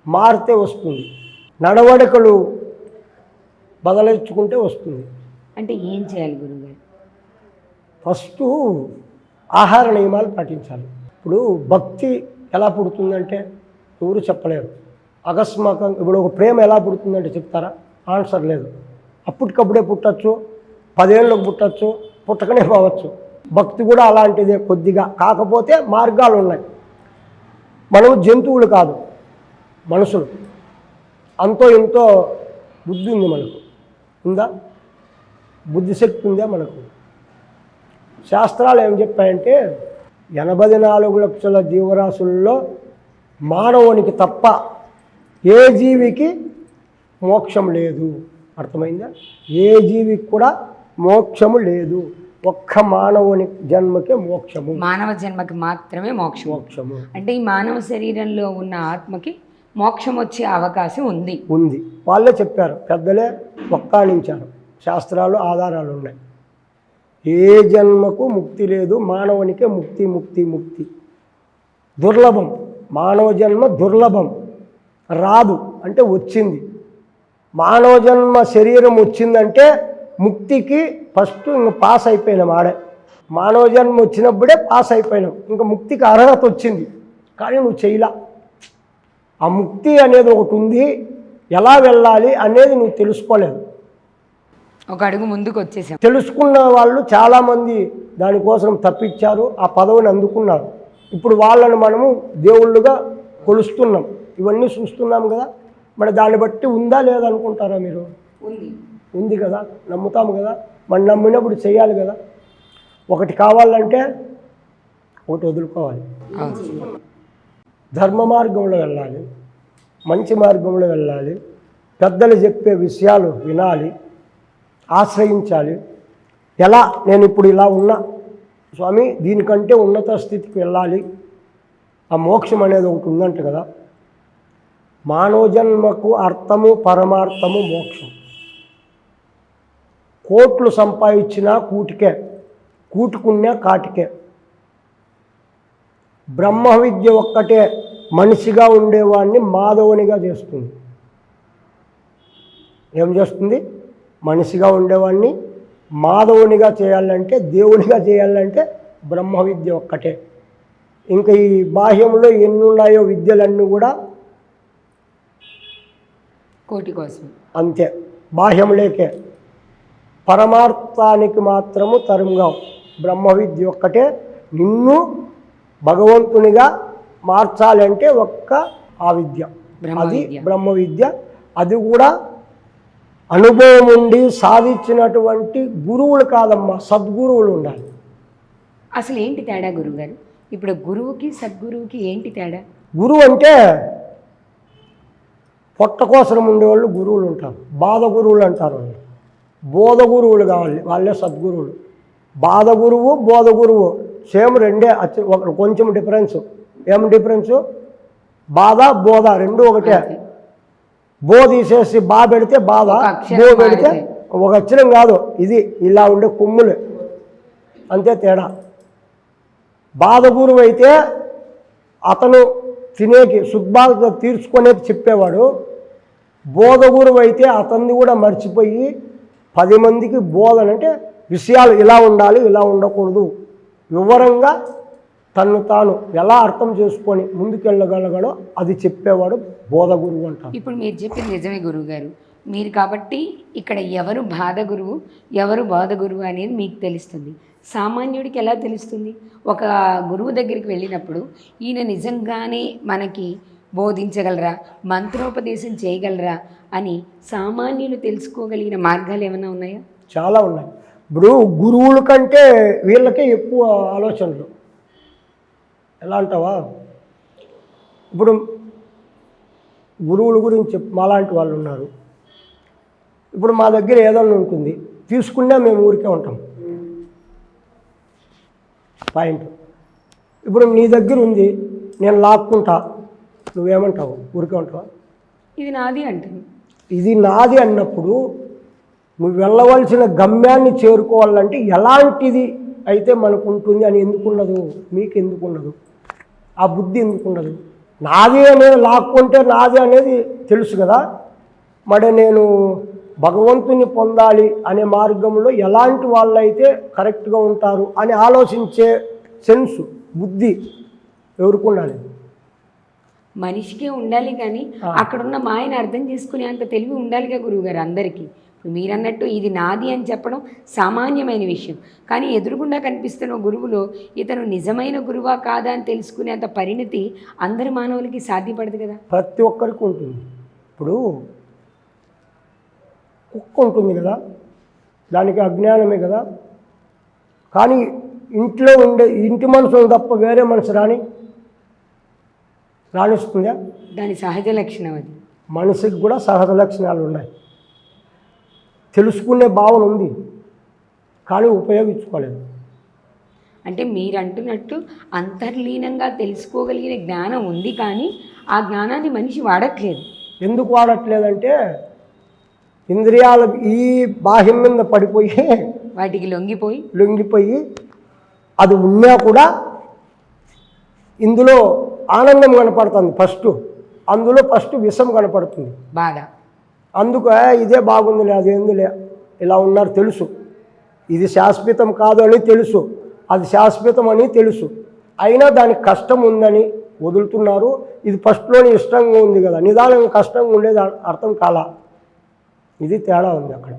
మారితే వస్తుంది, నడవడికలు బదలించుకుంటే వస్తుంది. అంటే ఏం చేయాలి గురువుగారు? ఫస్ట్ ఆహార నియమాలు పాటించాలి. ఇప్పుడు భక్తి ఎలా పుడుతుందంటే ఎవరు చెప్పలేరు. అకస్మాత్తుగా ఇప్పుడు ఒక ప్రేమ ఎలా పుడుతుందంటే చెప్తారా? ఆన్సర్ లేదు. అప్పటికప్పుడే పుట్టచ్చు, 10 ఏళ్ళకు పుట్టచ్చు, పుట్టకనే పోవచ్చు. భక్తి కూడా అలాంటిదే కొద్దిగా, కాకపోతే మార్గాలు ఉన్నాయి. మనం జంతువులు కాదు, మనుషులు. అంతో ఎంతో బుద్ధి ఉంది మనకు, ఉందా? బుద్ధిశక్తి ఉందా మనకు? శాస్త్రాలు ఏం చెప్పాయంటే 84 లక్షల జీవరాశుల్లో మానవునికి తప్ప ఏ జీవికి మోక్షం లేదు. అర్థమైందా? ఏ జీవికి కూడా మోక్షము లేదు. ఒక్క మానవుని జన్మకే మోక్షము. మానవ జన్మకి మాత్రమే మోక్షం. మోక్షము అంటే ఈ మానవ శరీరంలో ఉన్న ఆత్మకి మోక్షం వచ్చే అవకాశం ఉంది. వాళ్ళే చెప్పారు, పెద్దలే వక్కాణించారు, శాస్త్రాలు ఆధారాలు ఉన్నాయి. ఏ జన్మకు ముక్తి లేదు, మానవునికే ముక్తి ముక్తి ముక్తి దుర్లభం. మానవ జన్మ దుర్లభం, రాదు అంటే వచ్చింది. మానవ జన్మ శరీరం వచ్చిందంటే ముక్తికి ఫస్ట్ ఇంక పాస్ అయిపోయినాం. ఆడే మానవ జన్మ వచ్చినప్పుడే పాస్ అయిపోయినాం, ఇంకా ముక్తికి అర్హత వచ్చింది. కానీ నువ్వు చేయలా. ఆ ముక్తి అనేది ఒకటి ఉంది, ఎలా వెళ్ళాలి అనేది నువ్వు తెలుసుకోలేదు. ఒక అడుగు ముందుకు వచ్చేసాం. తెలుసుకున్న వాళ్ళు చాలామంది దానికోసం తప్పించారు, ఆ పదవిని అందుకున్నారు. ఇప్పుడు వాళ్ళను మనము దేవుళ్ళుగా కొలుస్తున్నాం, ఇవన్నీ చూస్తున్నాం కదా. మరి దాన్ని బట్టి ఉందా లేదా అనుకుంటారా మీరు? ఉంది కదా, నమ్ముతాము కదా. మనం నమ్మినప్పుడు చేయాలి కదా. ఒకటి కావాలంటే ఒకటి వదులుకోవాలి. ధర్మ మార్గంలో వెళ్ళాలి, మంచి మార్గంలో వెళ్ళాలి, పెద్దలు చెప్పే విషయాలు వినాలి, ఆశ్రయించాలి. ఎలా నేను ఇప్పుడు ఇలా ఉన్నా స్వామి, దీనికంటే ఉన్నత స్థితికి వెళ్ళాలి, ఆ మోక్షం అనేది ఒకటి ఉందంట కదా. మానవ జన్మకు అర్థము పరమార్థము మోక్షం. కోట్లు సంపాదించినా కూటికే, కూటుకున్నా కాటికే. బ్రహ్మ విద్య ఒక్కటే మనిషిగా ఉండేవాడిని మాధవునిగా చేస్తుంది. ఏం చేస్తుంది? మనిషిగా ఉండేవాడిని మాధవునిగా చేయాలంటే, దేవునిగా చేయాలంటే బ్రహ్మ విద్య ఒక్కటే. ఇంకా ఈ బాహ్యంలో ఎన్ని ఉన్నాయో విద్యలన్నీ కూడా కోటి కోసం అంతే, బాహ్యంలేకే. పరమార్థానికి మాత్రము తరంగా బ్రహ్మ విద్య ఒక్కటే నిన్ను భగవంతునిగా మార్చాలంటే ఒక్క ఆ విద్య, అది బ్రహ్మ విద్య. అది కూడా అనుభవం ఉండి సాధించినటువంటి గురువులు కాదమ్మా, సద్గురువులు ఉండాలి. అసలు ఏంటి తేడా గురువుగారు? ఇప్పుడు గురువుకి సద్గురువుకి ఏంటి తేడా? గురువు అంటే పొట్ట కోసం ఉండేవాళ్ళు గురువులు ఉంటారు, బాధ గురువులు అంటారు వాళ్ళు. బోధ గురువులు కావాలి, వాళ్ళే సద్గురువులు. బాధ గురువు బోధ గురువు సేమ్ రెండే, కొంచెం డిఫరెన్స్. ఏం డిఫరెన్సు? బాధ బోధ రెండు ఒకటే. బో తీసేసి బా పెడితే బాధ, బో పెడితే ఒక అక్షరం కాదు, ఇది ఇలా ఉండే కొమ్ములే, అంతే తేడా. బాధ గురువు అయితే అతను తినేకి సుగ్బాధ తీర్చుకునేది చెప్పేవాడు. బోధ గురువు అయితే అతన్ని కూడా మర్చిపోయి 10 మందికి బోధన అంటే విషయాలు ఇలా ఉండాలి ఇలా ఉండకూడదు వివరంగా తను తాను ఎలా అర్థం చేసుకొని ముందుకెళ్ళగలగడో అది చెప్పేవాడు బోధ గురువు అంటారు. ఇప్పుడు మీరు చెప్పింది నిజమే గురువుగారు. మీరు కాబట్టి ఇక్కడ ఎవరు బాధ గురువు ఎవరు బోధ గురువు అనేది మీకు తెలుస్తుంది. సామాన్యుడికి ఎలా తెలుస్తుంది? ఒక గురువు దగ్గరికి వెళ్ళినప్పుడు ఈయన నిజంగానే మనకి బోధించగలరా, మంత్రోపదేశం చేయగలరా అని సామాన్యులు తెలుసుకోగలిగిన మార్గాలు ఏమైనా ఉన్నాయా? చాలా ఉన్నాయి. ఇప్పుడు గురువుల కంటే వీళ్ళకే ఎక్కువ ఆలోచనలు. ఎలా అంటావా? ఇప్పుడు గురువుల గురించి మాలాంటి వాళ్ళు ఉన్నారు. ఇప్పుడు మా దగ్గర ఏదైనా ఉంటుంది, తీసుకున్నా మేము ఊరికే ఉంటాం. పాయింట్. ఇప్పుడు నీ దగ్గర ఉంది, నేను లాక్కుంటా, నువ్వేమంటావు? ఊరికే ఉంటావా? ఇది నాది అంటాను. ఇది నాది అన్నప్పుడు నువ్వు వెళ్ళవలసిన గమ్యాన్ని చేరుకోవాలంటే ఎలాంటిది అయితే మనకు ఉంటుంది అని ఎందుకున్నదు? మీకు ఎందుకున్నదు? ఆ బుద్ధి ఎందుకున్నదు? నాది అనేది లాక్కుంటే నాది అనేది తెలుసు కదా. మరి నేను భగవంతుని పొందాలి అనే మార్గంలో ఎలాంటి వాళ్ళైతే కరెక్ట్గా ఉంటారు అని ఆలోచించే సెన్సు బుద్ధి ఎవరికి ఉండాలి? మనిషికే ఉండాలి. కానీ అక్కడున్న మాయని అర్థం చేసుకునే అంత తెలివి ఉండాలిగా గురువుగారు అందరికీ. ఇప్పుడు మీరు అన్నట్టు ఇది నాది అని చెప్పడం సామాన్యమైన విషయం. కానీ ఎదురుగుండా కనిపిస్తున్న గురువులో ఇతను నిజమైన గురువా కాదా అని తెలుసుకునే అంత పరిణతి అందరి మానవులకి సాధ్యపడదు కదా. ప్రతి ఒక్కరికి ఉంటుంది. ఇప్పుడు కుక్క ఉంటుంది కదా, దానికి అజ్ఞానమే కదా. కానీ ఇంట్లో ఉండే ఇంటి మనుషులు తప్ప వేరే మనిషి రాణిస్తుందా? దాని సహజ లక్షణం అది. మనిషికి కూడా సహజ లక్షణాలు ఉన్నాయి, తెలుసుకునే భావన ఉంది. కానీ ఉపయోగించుకోలేదు. అంటే మీరు అంటున్నట్టు అంతర్లీనంగా తెలుసుకోగలిగిన జ్ఞానం ఉంది, కానీ ఆ జ్ఞానాన్ని మనిషి వాడట్లేదు. ఎందుకు వాడట్లేదంటే ఇంద్రియాల ఈ బాహ్యం మీద పడిపోయి వాటికి లొంగిపోయి అది ఉన్నా కూడా ఇందులో ఆనందం కనపడుతుంది అందులో ఫస్ట్ విషం కనపడుతుంది బాధ. అందుకు ఇదే బాగుందిలే అదేందులే ఇలా ఉన్నారు తెలుసు, ఇది శాశ్వతం కాదు అని తెలుసు, అది శాశ్వతం అని తెలుసు, అయినా దానికి కష్టం ఉందని వదులుతున్నారు. ఇది ఫస్ట్లోనే ఇష్టంగా ఉంది కదా, నిదానంగా కష్టంగా ఉండేది అర్థం కాలా. ఇది తేడా ఉంది అక్కడ.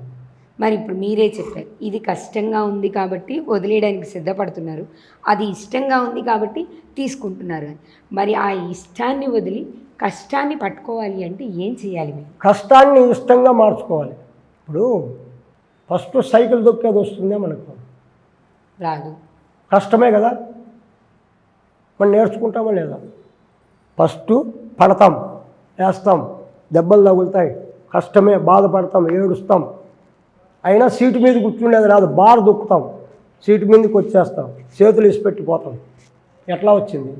మరి ఇప్పుడు మీరే చెప్పారు, ఇది కష్టంగా ఉంది కాబట్టి వదిలేయడానికి సిద్ధపడుతున్నారు, అది ఇష్టంగా ఉంది కాబట్టి తీసుకుంటున్నారు అని. మరి ఆ ఇష్టాన్ని వదిలి కష్టాన్ని పట్టుకోవాలి అంటే ఏం చేయాలి మీరు? కష్టాన్ని ఇష్టంగా మార్చుకోవాలి. ఇప్పుడు ఫస్ట్ సైకిల్ దొక్కేది వస్తుందే మనకు రాదు, కష్టమే కదా, మనం నేర్చుకుంటామా లేదా? ఫస్ట్ పడతాం, వేస్తాం, దెబ్బలు తగులుతాయి, కష్టమే, బాధపడతాం, ఏడుస్తాం, అయినా సీటు మీద కూర్చునేది రాదు, బార్ దొక్కుతాం, సీటు మీదకి వచ్చేస్తాం, చేతులు ఇసిపెట్టిపోతాం. ఎట్లా వచ్చింది?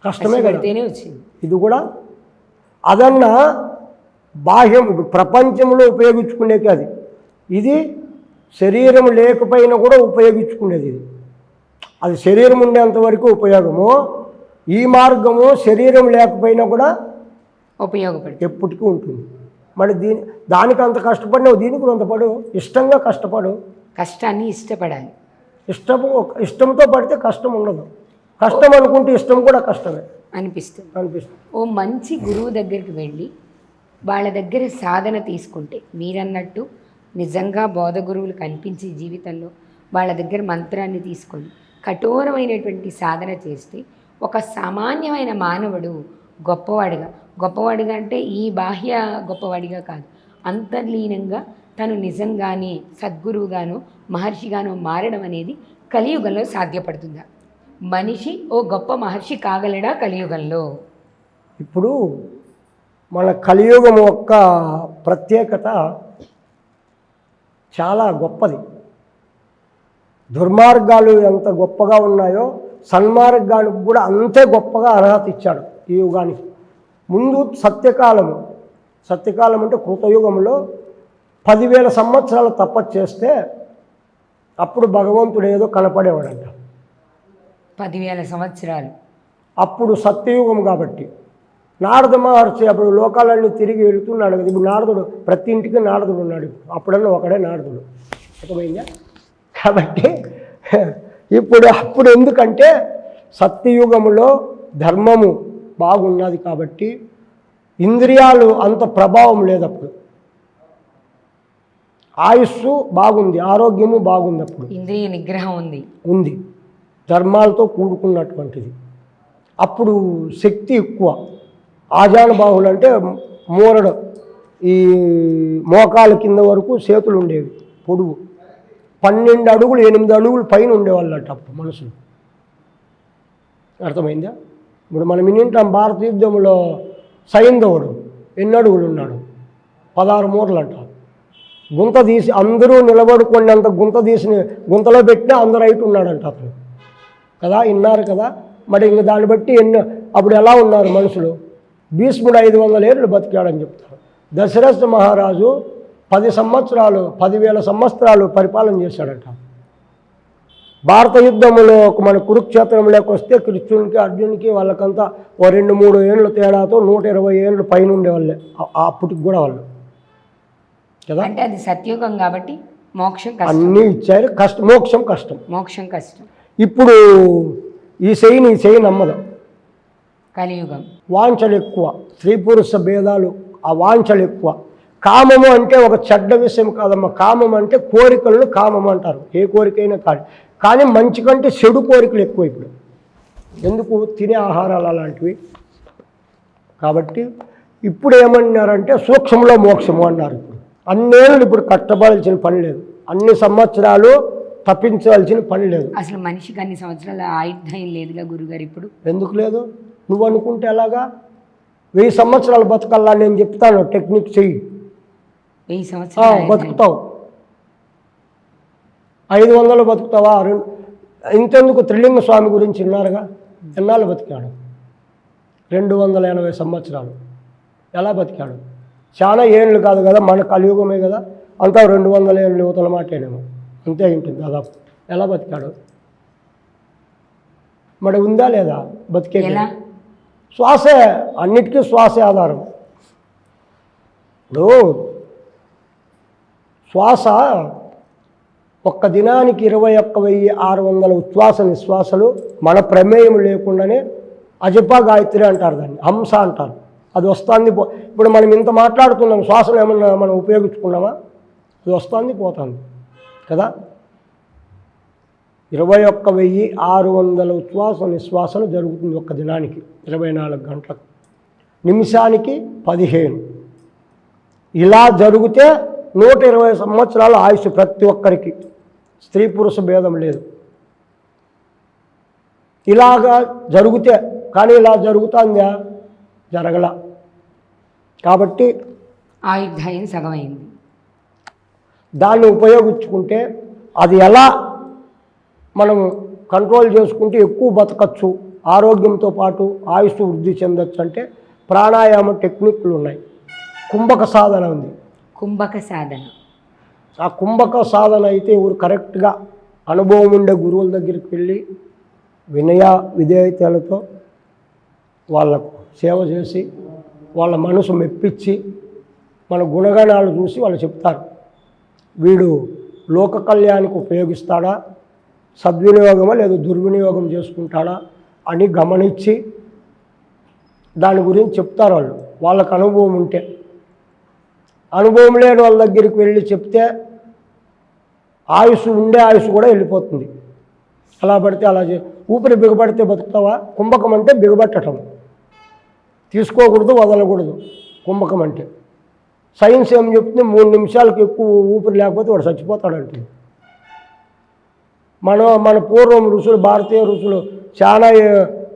కష్టమే కదా. వచ్చింది. ఇది కూడా అదన్నా బాహ్యం, ఇప్పుడు ప్రపంచంలో ఉపయోగించుకునేది అది. ఇది శరీరం లేకపోయినా కూడా ఉపయోగించుకునేది. అది శరీరం ఉండేంత వరకు ఉపయోగము, ఈ మార్గము శరీరం లేకపోయినా కూడా ఉపయోగపడుతుంది, ఎప్పటికీ ఉంటుంది. మరి దానికి అంత కష్టపడినావు, దీనికి అంత పడు, ఇష్టంగా కష్టపడు. కష్టాన్ని ఇష్టపడాలి. ఇష్టంతో పడితే కష్టం ఉండదు, కష్టం అనుకుంటే ఇష్టం కూడా కష్టమే అనిపిస్తుంది. ఓ మంచి గురువు దగ్గరికి వెళ్ళి వాళ్ళ దగ్గర సాధన తీసుకుంటే, మీరన్నట్టు నిజంగా బోధ గురువులు కనిపించే జీవితంలో వాళ్ళ దగ్గర మంత్రాన్ని తీసుకొని కఠోరమైనటువంటి సాధన చేస్తే ఒక సామాన్యమైన మానవుడు గొప్పవాడిగా అంటే ఈ బాహ్య గొప్పవాడిగా కాదు, అంతర్లీనంగా తను నిజంగానే సద్గురువుగానో మహర్షిగానో మారడం అనేది కలియుగంలో సాధ్యపడుతుందా? మనిషి ఓ గొప్ప మహర్షి కాగలడా కలియుగంలో? ఇప్పుడు మన కలియుగం యొక్క ప్రత్యేకత చాలా గొప్పది. దుర్మార్గాలు ఎంత గొప్పగా ఉన్నాయో సన్మార్గానికి కూడా అంతే గొప్పగా అర్హత ఇచ్చాడు ఈ యుగానికి. ముందు సత్యకాలం అంటే కృతయుగంలో 10,000 సంవత్సరాలు తపస్సు చేస్తే అప్పుడు భగవంతుడు ఏదో కనపడేవాడంట. 10,000 సంవత్సరాలు అప్పుడు సత్యయుగం కాబట్టి. నారద మహర్షి అప్పుడు లోకాలన్నీ తిరిగి వెళుతున్నాడు కదా. ఇప్పుడు నారదుడు, ప్రతి ఇంటికి నారదుడు ఉన్నాడు. అప్పుడన్నా ఒకడే నారదుడు, అర్థమైందా? కాబట్టి అప్పుడు ఎందుకంటే సత్యయుగంలో ధర్మము బాగున్నది కాబట్టి ఇంద్రియాలు అంత ప్రభావం లేదు. అప్పుడు ఆయుస్సు బాగుంది, ఆరోగ్యము బాగుంది, అప్పుడు ఇంద్రియ నిగ్రహం ఉంది, ధర్మాలతో కూడుకున్నటువంటిది. అప్పుడు శక్తి ఎక్కువ. ఆజానుబాహులు అంటే మూరడు, ఈ మోకాల కింద వరకు చేతులు ఉండేవి, పొడుగు 12 అడుగులు 8 అడుగులు పైన ఉండేవాళ్ళట అప్పుడు మనుషులు. అర్థమైందా? ఇప్పుడు మనం వింటాం భారత యుద్ధంలో సైంధవుడు ఎన్ని అడుగులు ఉన్నాడు? 16 మూరలు అంట. గుంత తీసి అందరూ నిలబడుకునేంత గుంత తీసి గుంతలో పెట్టినా అందరూ అయిట్ ఉన్నాడంట అతను కదా, విన్నారు కదా. మరి ఇంక దాన్ని బట్టి అప్పుడు ఎలా ఉన్నారు మనుషులు? భీష్ముడు 500 ఏళ్ళు బతికాడని చెప్తారు. దశరథ మహారాజు 10,000 సంవత్సరాలు పరిపాలన చేశాడట. భారత యుద్ధంలో మన కురుక్షేత్రంలోకి వస్తే కృష్ణునికి అర్జునికి వాళ్ళకంతా ఓ 2-3 ఏళ్ళు తేడాతో 120 ఏళ్ళు పైన ఉండేవాళ్ళే అప్పటికి కూడా వాళ్ళు కదా. అంటే అది సత్యుగం కాబట్టి మోక్షం అన్నీ ఇచ్చారు. మోక్షం కష్టం. ఇప్పుడు ఈ చెయ్యి నమ్మదు. కలియుగం వాంఛలు ఎక్కువ, స్త్రీ పురుష భేదాలు, ఆ వాంఛలు ఎక్కువ. కామము అంటే ఒక చెడ్డ విషయం కాదమ్మా. కామం అంటే కోరికలను కామం అంటారు, ఏ కోరికైనా కాదు. కానీ మంచి కంటే చెడు కోరికలు ఎక్కువ ఇప్పుడు. ఎందుకు? తినే ఆహారాలు అలాంటివి. కాబట్టి ఇప్పుడు ఏమన్నారంటే సూక్ష్మంలో మోక్షము అన్నారు. ఇప్పుడు అన్నేళ్ళు ఇప్పుడు కష్టపడాల్సిన పని లేదు, అన్ని సంవత్సరాలు తప్పించాల్సిన పని లేదు. అసలు మనిషికి అన్ని సంవత్సరాల ఆయుర్దాయం లేదుగా గురుగారు. ఇప్పుడు ఎందుకు లేదు? నువ్వు అనుకుంటే ఎలాగా? 1000 సంవత్సరాలు బతకల్లా నేను చెప్తాను, టెక్నిక్ చెయ్యి, 1000 సంవత్సరాలు బతుకుతావు. 500 బతుకుతావా? ఇంతెందుకు త్రిలింగ స్వామి గురించి విన్నారుగా, ఎన్నాళ్ళు బతికాడు? 280 సంవత్సరాలు. ఎలా బతికాడు? చాలా ఏళ్ళు కాదు కదా, మన కలియుగమే కదా, అంతా 200 ఏళ్ళు యువతల మాటేనేమో, అంతే ఉంటుంది దాదాపు. ఎలా బతికాడు? మరి ఉందా లేదా బతికే? శ్వాసే, అన్నిటికీ శ్వాసే ఆధారం. ఇప్పుడు శ్వాస ఒక్క దినానికి 21,600 ఉచ్ఛ్వాస నిశ్వాసలు మన ప్రమేయం లేకుండానే అజపా గాయత్రి అంటారు, దాన్ని హంస అంటారు. అది వస్తుంది ఇప్పుడు మనం ఇంత మాట్లాడుతున్నాం, శ్వాసను ఏమన్నా మనం ఉపయోగించుకున్నామా? అది వస్తుంది పోతుంది కదా. 21,600 ఉచ్ఛ్వాస నిశ్వాసలు జరుగుతుంది ఒక్క దినానికి 24 గంటలకు, నిమిషానికి 15. ఇలా జరిగితే 120 సంవత్సరాల ఆయుష్ ప్రతి ఒక్కరికి, స్త్రీ పురుష భేదం లేదు. ఇలాగా జరిగితే, కానీ ఇలా జరుగుతుందా? జరగల. కాబట్టి ఆయుర్దాయం సగమైంది. దాన్ని ఉపయోగించుకుంటే అది ఎలా మనం కంట్రోల్ చేసుకుంటే ఎక్కువ బతకచ్చు, ఆరోగ్యంతో పాటు ఆయుష్ వృద్ధి చెందొచ్చు అంటే ప్రాణాయామ టెక్నిక్లు ఉన్నాయి. కుంభక సాధన ఉంది. కుంభక సాధన, ఆ కుంభక సాధన అయితే ఎవరు కరెక్ట్గా అనుభవం ఉండే గురువుల దగ్గరికి వెళ్ళి వినయ విధేయతలతో వాళ్ళకు సేవ చేసి వాళ్ళ మనసు మెప్పించి మన గుణగణాలు చూసి వాళ్ళు చెప్తారు, వీడు లోక కళ్యాణానికి ఉపయోగిస్తాడా, సద్వినియోగమా లేదా దుర్వినియోగం చేసుకుంటాడా అని గమనించి దాని గురించి చెప్తారు వాళ్ళు. వాళ్ళకు అనుభవం ఉంటే. అనుభవం లేని వాళ్ళ దగ్గరికి వెళ్ళి చెప్తే ఆయుష్ ఉండే ఆయుష్ కూడా వెళ్ళిపోతుంది. అలా పడితే అలా ఊపిరి బిగబడితే బతుకుతావా? కుంభకం అంటే బిగబట్టడం, తీసుకోకూడదు వదలకూడదు. కుంభకం అంటే సైన్స్ ఏం చెప్తుంది, 3 నిమిషాలకు ఎక్కువ ఊపిరి లేకపోతే వాడు చచ్చిపోతాడంటే. మన పూర్వం ఋషులు, భారతీయ ఋషులు చాలా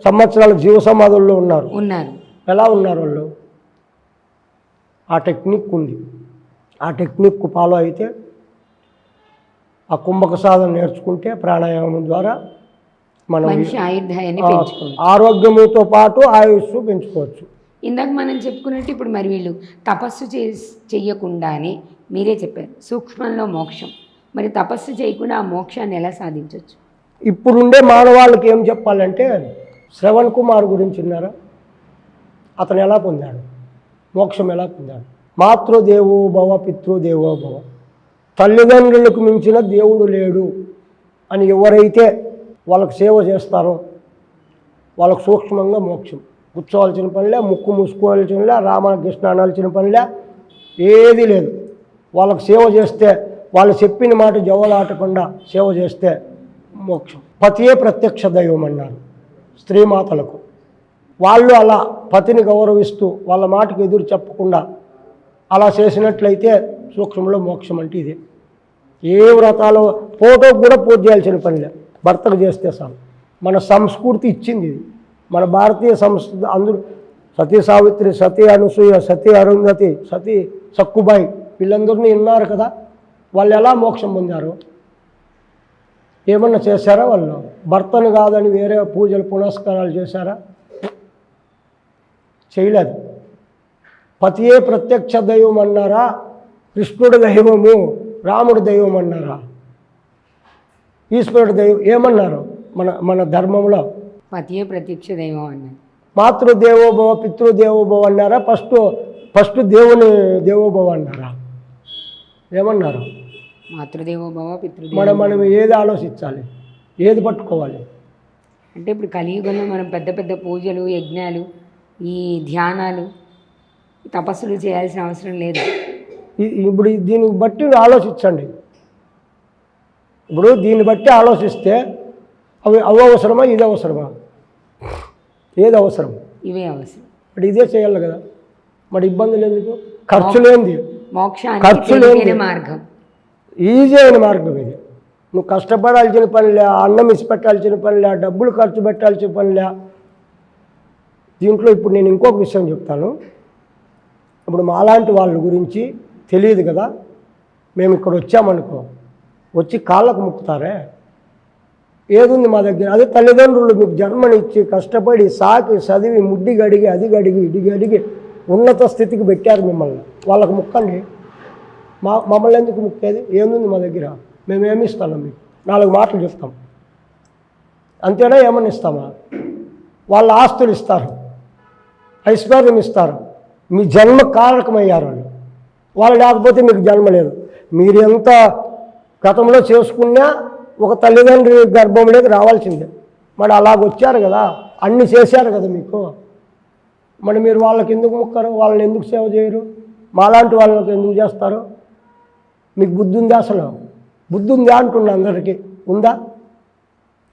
సంవత్సరాల జీవ సమాధుల్లో ఉన్నారు. ఎలా ఉన్నారు వాళ్ళు? ఆ టెక్నిక్ ఉంది. ఆ టెక్నిక్ ఫాలో అయితే, ఆ కుంభక సాధన నేర్చుకుంటే ప్రాణాయామం ద్వారా మనం ఆరోగ్యముతో పాటు ఆయుష్ పెంచుకోవచ్చు. ఇందాక మనం చెప్పుకున్నట్టు ఇప్పుడు మరి వీళ్ళు తపస్సు చెయ్యకుండానే మీరే చెప్పారు సూక్ష్మంలో మోక్షం. మరి తపస్సు చేయకుండా ఆ మోక్షాన్ని ఎలా సాధించవచ్చు? ఇప్పుడుండే మానవాళ్ళకి ఏం చెప్పాలంటే, శ్రవణ్ కుమార్ గురించి విన్నారా? అతను ఎలా పొందాడు మోక్షం? ఎలా పొందాడు? మాతృదేవో భవ పితృదేవో భవ, తల్లిదండ్రులకు మించిన దేవుడు లేడు అని ఎవరైతే వాళ్ళకు సేవ చేస్తారో వాళ్ళకు సూక్ష్మంగా మోక్షం. కూర్చోవాల్సిన పనిలే, ముక్కు మూసుకోవాల్సిన, రామకృష్ణ అనాల్సిన పనిలే, ఏది లేదు. వాళ్ళకు సేవ చేస్తే, వాళ్ళు చెప్పిన మాట జవలాటకుండా సేవ చేస్తే మోక్షం. పతియే ప్రత్యక్ష దైవం అన్నారు స్త్రీమాతలకు. వాళ్ళు అలా పతిని గౌరవిస్తూ వాళ్ళ మాటకు ఎదురు చెప్పకుండా అలా చేసినట్లయితే సూక్ష్మంలో మోక్షం అంటే ఇదే. ఏ వ్రతాలు ఫోటోకు కూడా పూజ చేయాల్సిన పనిలే, భర్తకు చేస్తే చాలు. మన సంస్కృతి ఇచ్చింది ఇది. మన భారతీయ సంస్కృతి అందరూ సతీ సావిత్రి, సతీ అనసూయ, సతీ అరుంధతి, సతీ సక్కుబాయి వీళ్ళందరినీ విన్నారు కదా. వాళ్ళు ఎలా మోక్షం పొందారు? ఏమన్నా చేశారా? వాళ్ళు భర్తను కాదని వేరే పూజలు పునస్కారాలు చేశారా? చేయలేదు. పతియే ప్రత్యక్ష దైవం అన్నారా? కృష్ణుడు దైవము, రాముడు దైవం అన్నారా? ఈశ్వరుడు దైవం ఏమన్నారు? మన ధర్మంలో పతియే ప్రత్యక్ష దైవం అన్నారు. మాతృదేవోభవ పితృదేవోభవ అన్నారా? ఫస్ట్ దేవుని దేవోభవ అన్నారా? ఏమన్నారు? మాతృదేవోభవ పితృదేవ. మనం ఏది ఆలోచించాలి, ఏది పట్టుకోవాలి? అంటే ఇప్పుడు కలియుగంలో మనం పెద్ద పెద్ద పూజలు, యజ్ఞాలు, ఈ ధ్యానాలు, తపస్సులు చేయాల్సిన అవసరం లేదు. ఇప్పుడు దీన్ని బట్టి ఆలోచించండి. ఇప్పుడు దీన్ని బట్టి ఆలోచిస్తే అవి అవసరమా, ఇది అవసరమా? ఏది అవసరం? ఇవే అవసరం. మరి ఇదే చేయాలి కదా. మరి ఇబ్బందులు ఎందుకు? ఖర్చు లేనిది, ఖర్చు లేని మార్గం, ఈజీ అయిన మార్గం ఇది. నువ్వు కష్టపడాల్సిన పనిలే, అన్నం ఇసి పెట్టాల్సిన పనిలే, డబ్బులు ఖర్చు పెట్టాల్సిన పనిలే. దీంట్లో ఇప్పుడు నేను ఇంకొక విషయం చెప్తాను. ఇప్పుడు మాలాంటి వాళ్ళ గురించి తెలియదు కదా. మేము ఇక్కడ వచ్చామనుకో, వచ్చి కాళ్ళకు ముక్కుతారే? ఏదుంది మా దగ్గర? అదే తల్లిదండ్రులు మీకు జన్మనిచ్చి కష్టపడి సాకి చదివి ముడ్డి గడిగి అది గడిగి ఇది గడిగి ఉన్నత స్థితికి పెట్టారు మిమ్మల్ని. వాళ్ళకు ముక్కండి. మమ్మల్ని ఎందుకు ముక్కేది? ఏముంది మా దగ్గర? మేమేమి ఇస్తాం? మీకు 4 మాటలు చెప్తాం అంతేనా? ఏమని ఇస్తామా? వాళ్ళ ఆస్తులు ఇస్తారు, ఐశ్వర్యం ఇస్తారు, మీ జన్మ కారకమయ్యారు వాళ్ళు లేకపోతే మీకు జన్మ లేదు. మీరు ఎంత గతంలో చేసుకున్నా ఒక తల్లిదండ్రి గర్భంలోకి రావాల్సిందే. మరి అలాగొచ్చారు కదా, అన్ని చేశారు కదా మీకు. మరి మీరు వాళ్ళకి ఎందుకు ముక్కరు? వాళ్ళని ఎందుకు సేవ చేయరు? మాలాంటి వాళ్ళకి ఎందుకు చేస్తారు? మీకు బుద్ధి ఉందా? అసలు బుద్ధి ఉందా అంటున్నా. అందరికీ ఉందా?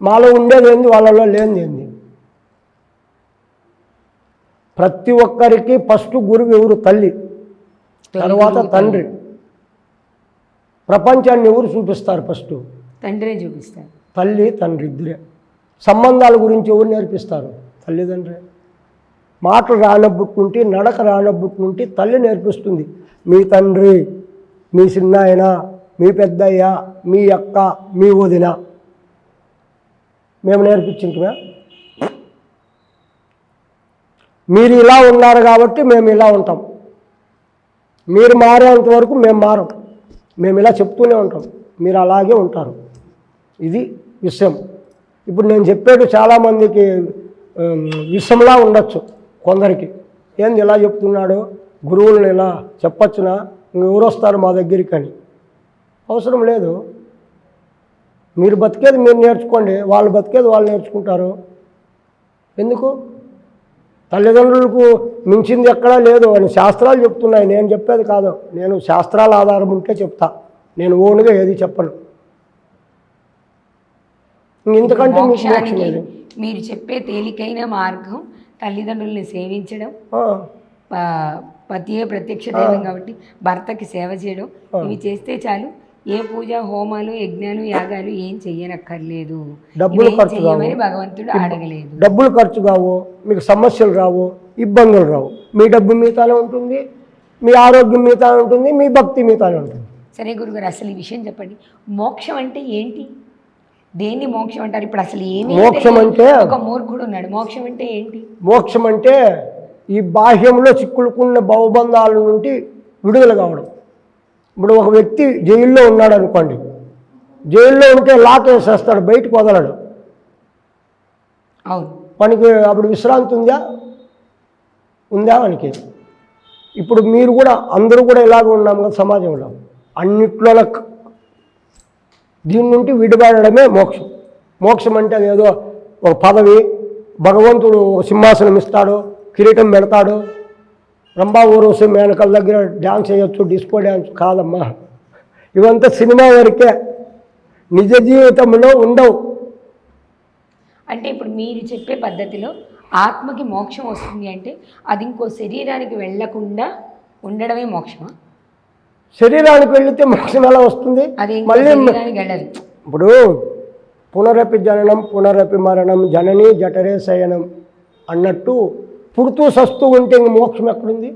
మాలో ఉండేది ఏంది, వాళ్ళలో లేనిది ఏంది? ప్రతి ఒక్కరికి ఫస్ట్ గురువు ఎవరు? తల్లి, తర్వాత తండ్రి. ప్రపంచాన్ని ఎవరు చూపిస్తారు? ఫస్ట్ తండ్రే చూపిస్తారు. తల్లి తండ్రి ఇద్దరే. సంబంధాల గురించి ఎవరు నేర్పిస్తారు? తల్లిదండ్రే. మాటలు రానబ్బుట్టుంటే, నడక రానబ్బుట్టుంటే తల్లి నేర్పిస్తుంది. మీ తండ్రి, మీ చిన్నాయన, మీ పెద్దయ్య, మీ అక్క, మీ వదిన మేము నేర్పించుంటున్నా. మీరు ఇలా ఉన్నారు కాబట్టి మేము ఇలా ఉంటాం. మీరు మారేంత వరకు మేము మారం. మేము ఇలా చెప్తూనే ఉంటాం, మీరు అలాగే ఉంటారు. ఇది విషయం. ఇప్పుడు నేను చెప్పేది చాలామందికి విషయంలా ఉండొచ్చు. కొందరికి ఏంది ఇలా చెప్తున్నాడు, గురువులను ఇలా చెప్పచ్చునా, ఎవరు వస్తారు మా దగ్గరికి అని. అవసరం లేదు. మీరు బతికేది మీరు నేర్చుకోండి, వాళ్ళు బతికేది వాళ్ళు నేర్చుకుంటారు. ఎందుకు? తల్లిదండ్రులకు మించింది ఎక్కడా లేదు అని శాస్త్రాలు చెప్తున్నాయి. నేను చెప్పేది కాదు. నేను శాస్త్రాల ఆధారం ఉంటే చెప్తా, నేను ఓన్గా ఏది చెప్పను. ఇంతకంటే మీకు మోక్షం లేదు. మీరు చెప్పే తేలికైన మార్గం తల్లిదండ్రుల్ని సేవించడం, పతియే ప్రత్యక్ష దైవం కాబట్టి భర్తకి సేవ చేయడం. ఇవి చేస్తే చాలు. ఏ పూజ, హోమాలు, యజ్ఞాలు, యాగాలు ఏం చెయ్యనక్కర్లేదు. డబ్బులు ఖర్చు చేయమని భగవంతుడు అడగలేదు. డబ్బులు ఖర్చు కావు, మీకు సమస్యలు రావు, ఇబ్బందులు రావు. మీ డబ్బు మీతానే ఉంటుంది, మీ ఆరోగ్యం మీతానే ఉంటుంది, మీ భక్తి మీతానే ఉంటుంది. సరే గురుగారు, అసలు ఈ విషయం చెప్పండి. మోక్షం అంటే ఏంటి? దేన్ని మోక్షం అంటారు? ఇప్పుడు అసలు ఏమి మోక్షం అంటే? ఒక మూర్ఖుడు ఉన్నాడు. మోక్షం అంటే ఏంటి? మోక్షం అంటే ఈ బాహ్యంలో చిక్కులుకున్న భవబంధాల నుండి విడుదల కావడం. ఇప్పుడు ఒక వ్యక్తి జైల్లో ఉన్నాడు అనుకోండి, జైల్లో ఉంటే లాక్ వేసేస్తాడు, బయటకు వదలడు. అవును. మనకి అప్పుడు విశ్రాంతి ఉందా మనకి? ఇప్పుడు మీరు కూడా అందరూ కూడా ఇలాగ ఉన్నాం కదా సమాజంలో. అన్నిట్లో దీని నుండి విడిపడడమే మోక్షం. మోక్షం అంటే అదేదో ఒక పదవి, భగవంతుడు సింహాసనం ఇస్తాడు, కిరీటం పెడతాడు, రంభా ఊరోసి మేనకల దగ్గర డ్యాన్స్ చేయొచ్చు, డిస్కో డ్యాన్స్ కాదమ్మా. ఇవంతా సినిమా వరకే, నిజ జీవితంలో ఉండవు. అంటే ఇప్పుడు మీరు చెప్పే పద్ధతిలో ఆత్మకి మోక్షం వస్తుంది అంటే అది ఇంకో శరీరానికి వెళ్లకుండా ఉండడమే మోక్షమా? శరీరానికి వెళితే మోక్షం ఎలా వస్తుంది? అది మళ్ళీ వెళ్ళదు. ఇప్పుడు పునరపి జననం పునరపి మరణం జనని జఠరే శయనం అన్నట్టు పుడుతూ సస్తూ ఉంటే ఇంక మోక్షం ఎక్కడుంది?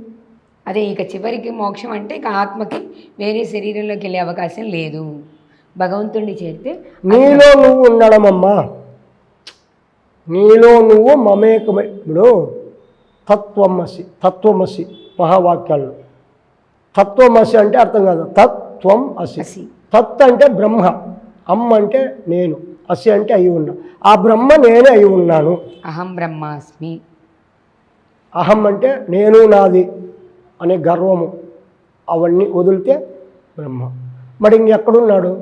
అదే ఇక చివరికి మోక్షం అంటే ఇక ఆత్మకి వేరే శరీరంలోకి వెళ్ళే అవకాశం లేదు. భగవంతుడిని చేరితే నీలో నువ్వు ఉండడమమ్మా, నీలో నువ్వు మమేకమై. ఇప్పుడు తత్వమసి మహావాక్యాల్లో తత్వమసి అంటే అర్థం కాదు. తత్వం అసి. తత్ అంటే బ్రహ్మ, అమ్మ అంటే నేను, అసి అంటే అయి ఉన్నా. ఆ బ్రహ్మ నేనే అయి ఉన్నాను. అహం బ్రహ్మాస్మి. అహం అంటే నేను, నాది అనే గర్వము, అవన్నీ వదిలితే బ్రహ్మ. మరి ఇంకెక్కడున్నాడు?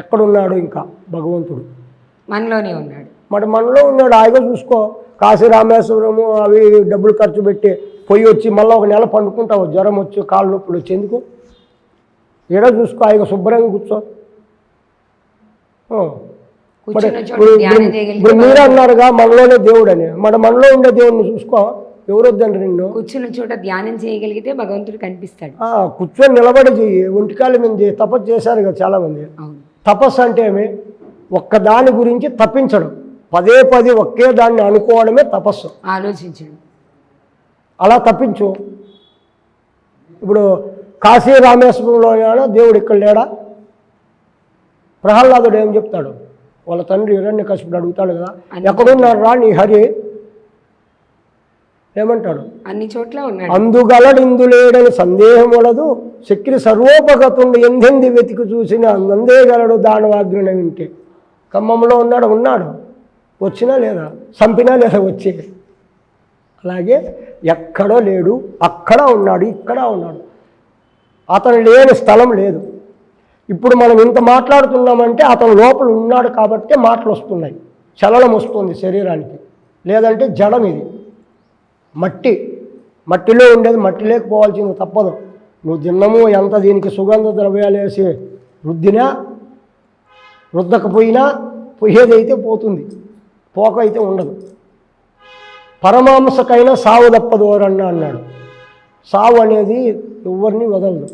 ఎక్కడున్నాడు? ఇంకా భగవంతుడు మనలోనే ఉన్నాడు. మరి మనలో ఉన్నాడు, హాయిగా చూసుకో. కాశీ రామేశ్వరము అవి డబ్బులు ఖర్చు పెట్టి పొయ్యి వచ్చి మళ్ళీ ఒక నెల పండుకుంటావు, జ్వరం వచ్చి కాళ్ళు నొప్పులు వచ్చి ఎందుకు? ఏడ చూసుకో, హాయిగా శుభ్రంగా కూర్చో. ఇప్పుడు మీరే అన్నారుగా మనలోనే దేవుడు అని, మనలో ఉండే దేవుడిని చూసుకో. ఎవరు వద్దండి నిన్ను? కూర్చున్న చోట ధ్యానం చేయగలిగితే భగవంతుడు కనిపిస్తాడు. కూర్చొని నిలబడి చెయ్యి, ఒంటికాల మీద చెయ్యి. తపస్సు చేశారు కదా చాలామంది. తపస్సు అంటే ఏమి? ఒక్కదాని గురించి తప్పించడం, పదే ఒకే దాన్ని అనుకోవడమే తపస్సు. ఆలోచించడం. అలా తప్పించు. ఇప్పుడు కాశీ రామేశ్వరంలో దేవుడు ఇక్కడ లేడా? ప్రహ్లాదుడు ఏం చెప్తాడు, వాళ్ళ తండ్రి హిరణ్యకశిపుడు అడుగుతాడు కదా, ఎక్కడున్నాడు రా నీ హరి, ఏమంటాడు, అన్ని చోట్ల ఉన్నాడు. అందుగలడిందులేడని సందేహం వలదు, చక్రి సర్వోపగతుండు ఎందెంది వెతికి చూసిన నందేగలడు దానవాగ్రణ వింటే. ఖమ్మంలో ఉన్నాడు, వచ్చినా లేదా, చంపినా లేదా వచ్చే. అలాగే ఎక్కడో లేడు, అక్కడ ఉన్నాడు, ఇక్కడ ఉన్నాడు. అతను లేని స్థలం లేదు. ఇప్పుడు మనం ఇంత మాట్లాడుతున్నామంటే అతను లోపల ఉన్నాడు కాబట్టే మాటలు వస్తున్నాయి, చలనం వస్తుంది శరీరానికి. లేదంటే జడం ఇది, మట్టిలో ఉండేది మట్టి లేకపోవాల్సింది తప్పదు. నువ్వు దిన్నము ఎంత దీనికి సుగంధ ద్రవ్యాలు వేసి రుద్దకపోయినా పోయేదైతే పోతుంది, పోక అయితే ఉండదు. పరమాంసకైనా సావు తప్పదు అన్నాడు. సావు అనేది ఎవరిని వదలదు,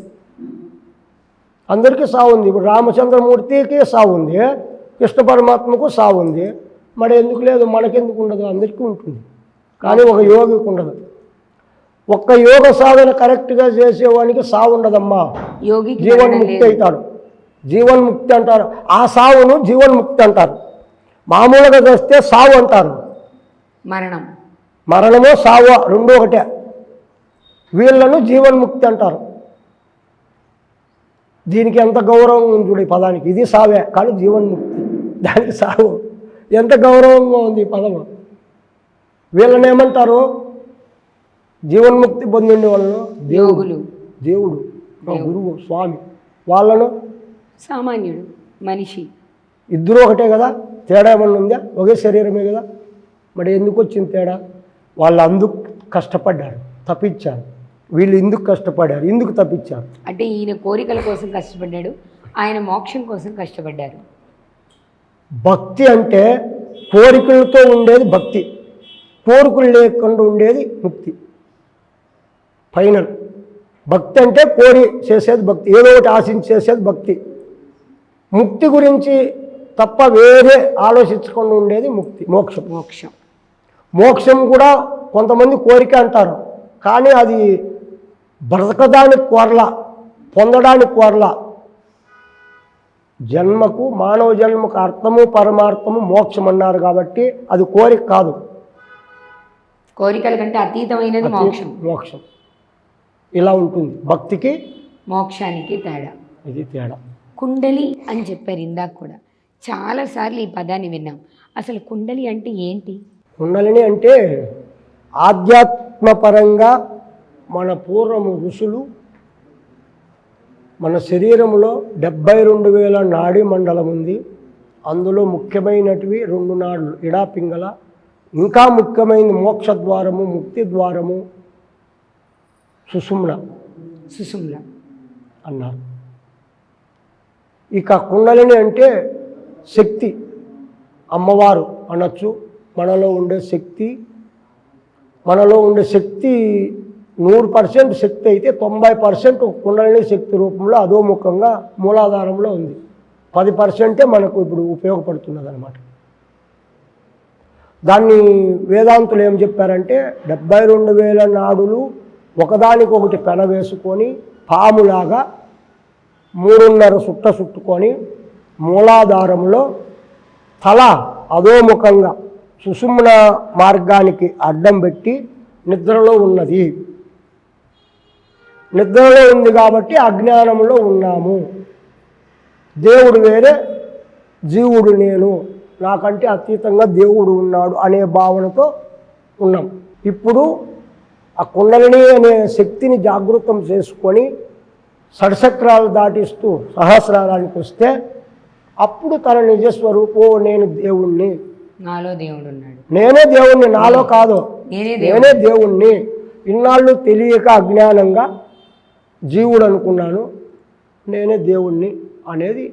అందరికీ సావు ఉంది. ఇప్పుడు రామచంద్రమూర్తికి సావు ఉంది, కృష్ణ పరమాత్మకు సావు ఉంది. మరి ఎందుకు లేదు, మనకెందుకు ఉండదు, అందరికీ ఉంటుంది. కానీ ఒక యోగికి ఉండదు. ఒక్క యోగ సాధన కరెక్ట్గా చేసేవానికి సావు ఉండదమ్మా, జీవన్ముక్తి అవుతాడు. జీవన్ముక్తి అంటారు, ఆ సావును జీవన్ముక్తి అంటారు. మామూలుగా చేస్తే సావు అంటారు, మరణమో సావు రెండో ఒకటే. వీళ్ళను జీవన్ముక్తి అంటారు. దీనికి ఎంత గౌరవం ఉంది చూడు ఈ పదానికి, ఇది సావే కానీ జీవన్ముక్తి, దానికి సావు. ఎంత గౌరవంగా ఉంది ఈ పదము. వీళ్ళని ఏమంటారు, జీవన్ముక్తి పొందిండే వాళ్ళను దేవుడు గురువు స్వామి, వాళ్ళను సామాన్యుడు మనిషి. ఇద్దరు ఒకటే కదా, తేడా ఏమన్నా ఉందా, ఒకే శరీరమే కదా. మరి ఎందుకు వచ్చింది తేడా, వాళ్ళు అందుకు కష్టపడ్డారు తప్పించారు, వీళ్ళు ఎందుకు కష్టపడ్డారు, ఎందుకు తప్పించారు అంటే ఈయన కోరికల కోసం కష్టపడ్డాడు, ఆయన మోక్షం కోసం కష్టపడ్డారు. భక్తి అంటే కోరికలతో ఉండేది భక్తి, కోరికలు లేకుండా ఉండేది ముక్తి. ఫైనల్ భక్తి అంటే కోరి చేసేది భక్తి, ఏదో ఒకటి ఆశించి చేసేది భక్తి. ముక్తి గురించి తప్ప వేరే ఆలోచించకుండా ఉండేది ముక్తి, మోక్షం కూడా కొంతమంది కోరిక అంటారు, కానీ అది బ్రతకడానికి కోరలా, పొందడానికి కోరలా. జన్మకు, మానవ జన్మకు అర్థము పరమార్థము మోక్షం అన్నారు కాబట్టి అది కోరిక కాదు, కోరికల కంటే అతీతమైనది మోక్షం. ఇలా ఉంటుంది భక్తికి మోక్షానికి తేడా, ఇది తేడా. కుండలి అని చెప్పారు ఇందాక కూడా, చాలాసార్లు ఈ పదాన్ని విన్నాం. అసలు కుండలి అంటే ఏంటి? కుండలిని అంటే ఆధ్యాత్మపరంగా మన పూర్వము ఋషులు మన శరీరంలో 72,000 నాడీ మండలం ఉంది. అందులో ముఖ్యమైనటివి 2 నాడులు, ఇడా పింగళ. ఇంకా ముఖ్యమైనది మోక్ష ద్వారము, ముక్తి ద్వారము, సుషుమ్న అన్నారు. ఇక కుండలిని అంటే శక్తి, అమ్మవారు అనొచ్చు. మనలో ఉండే శక్తి 100% శక్తి అయితే 90% కుండలిని శక్తి రూపంలో అధోముఖంగా మూలాధారంలో ఉంది. 10% మనకు ఇప్పుడు ఉపయోగపడుతున్నది అన్నమాట. దాన్ని వేదాంతులు ఏం చెప్పారంటే 72,000 నాడులు ఒకదానికొకటి పెన వేసుకొని పాములాగా 3.5 చుట్టుకొని మూలాధారంలో తల అధోముఖంగా సుషుమ్న మార్గానికి అడ్డం పెట్టి నిద్రలో ఉన్నది. నిద్రలో ఉంది కాబట్టి అజ్ఞానంలో ఉన్నాము. దేవుడు వేరే, జీవుడు నేను, నాకంటే అతీతంగా దేవుడు ఉన్నాడు అనే భావనతో ఉన్నాం. ఇప్పుడు ఆ కుండలిని అనే శక్తిని జాగృతం చేసుకొని షడ్చక్రాలు దాటిస్తూ సహస్రారానికి వస్తే అప్పుడు తన నిజస్వరూపం, నేను దేవుణ్ణి, నాలో దేవుడు ఉన్నాడు, నేనే దేవుణ్ణి, నాలో కాదు నేనే దేవుణ్ణి. ఇన్నాళ్ళు తెలియక అజ్ఞానంగా జీవుడు అనుకున్నాను, నేనే దేవుణ్ణి అనేది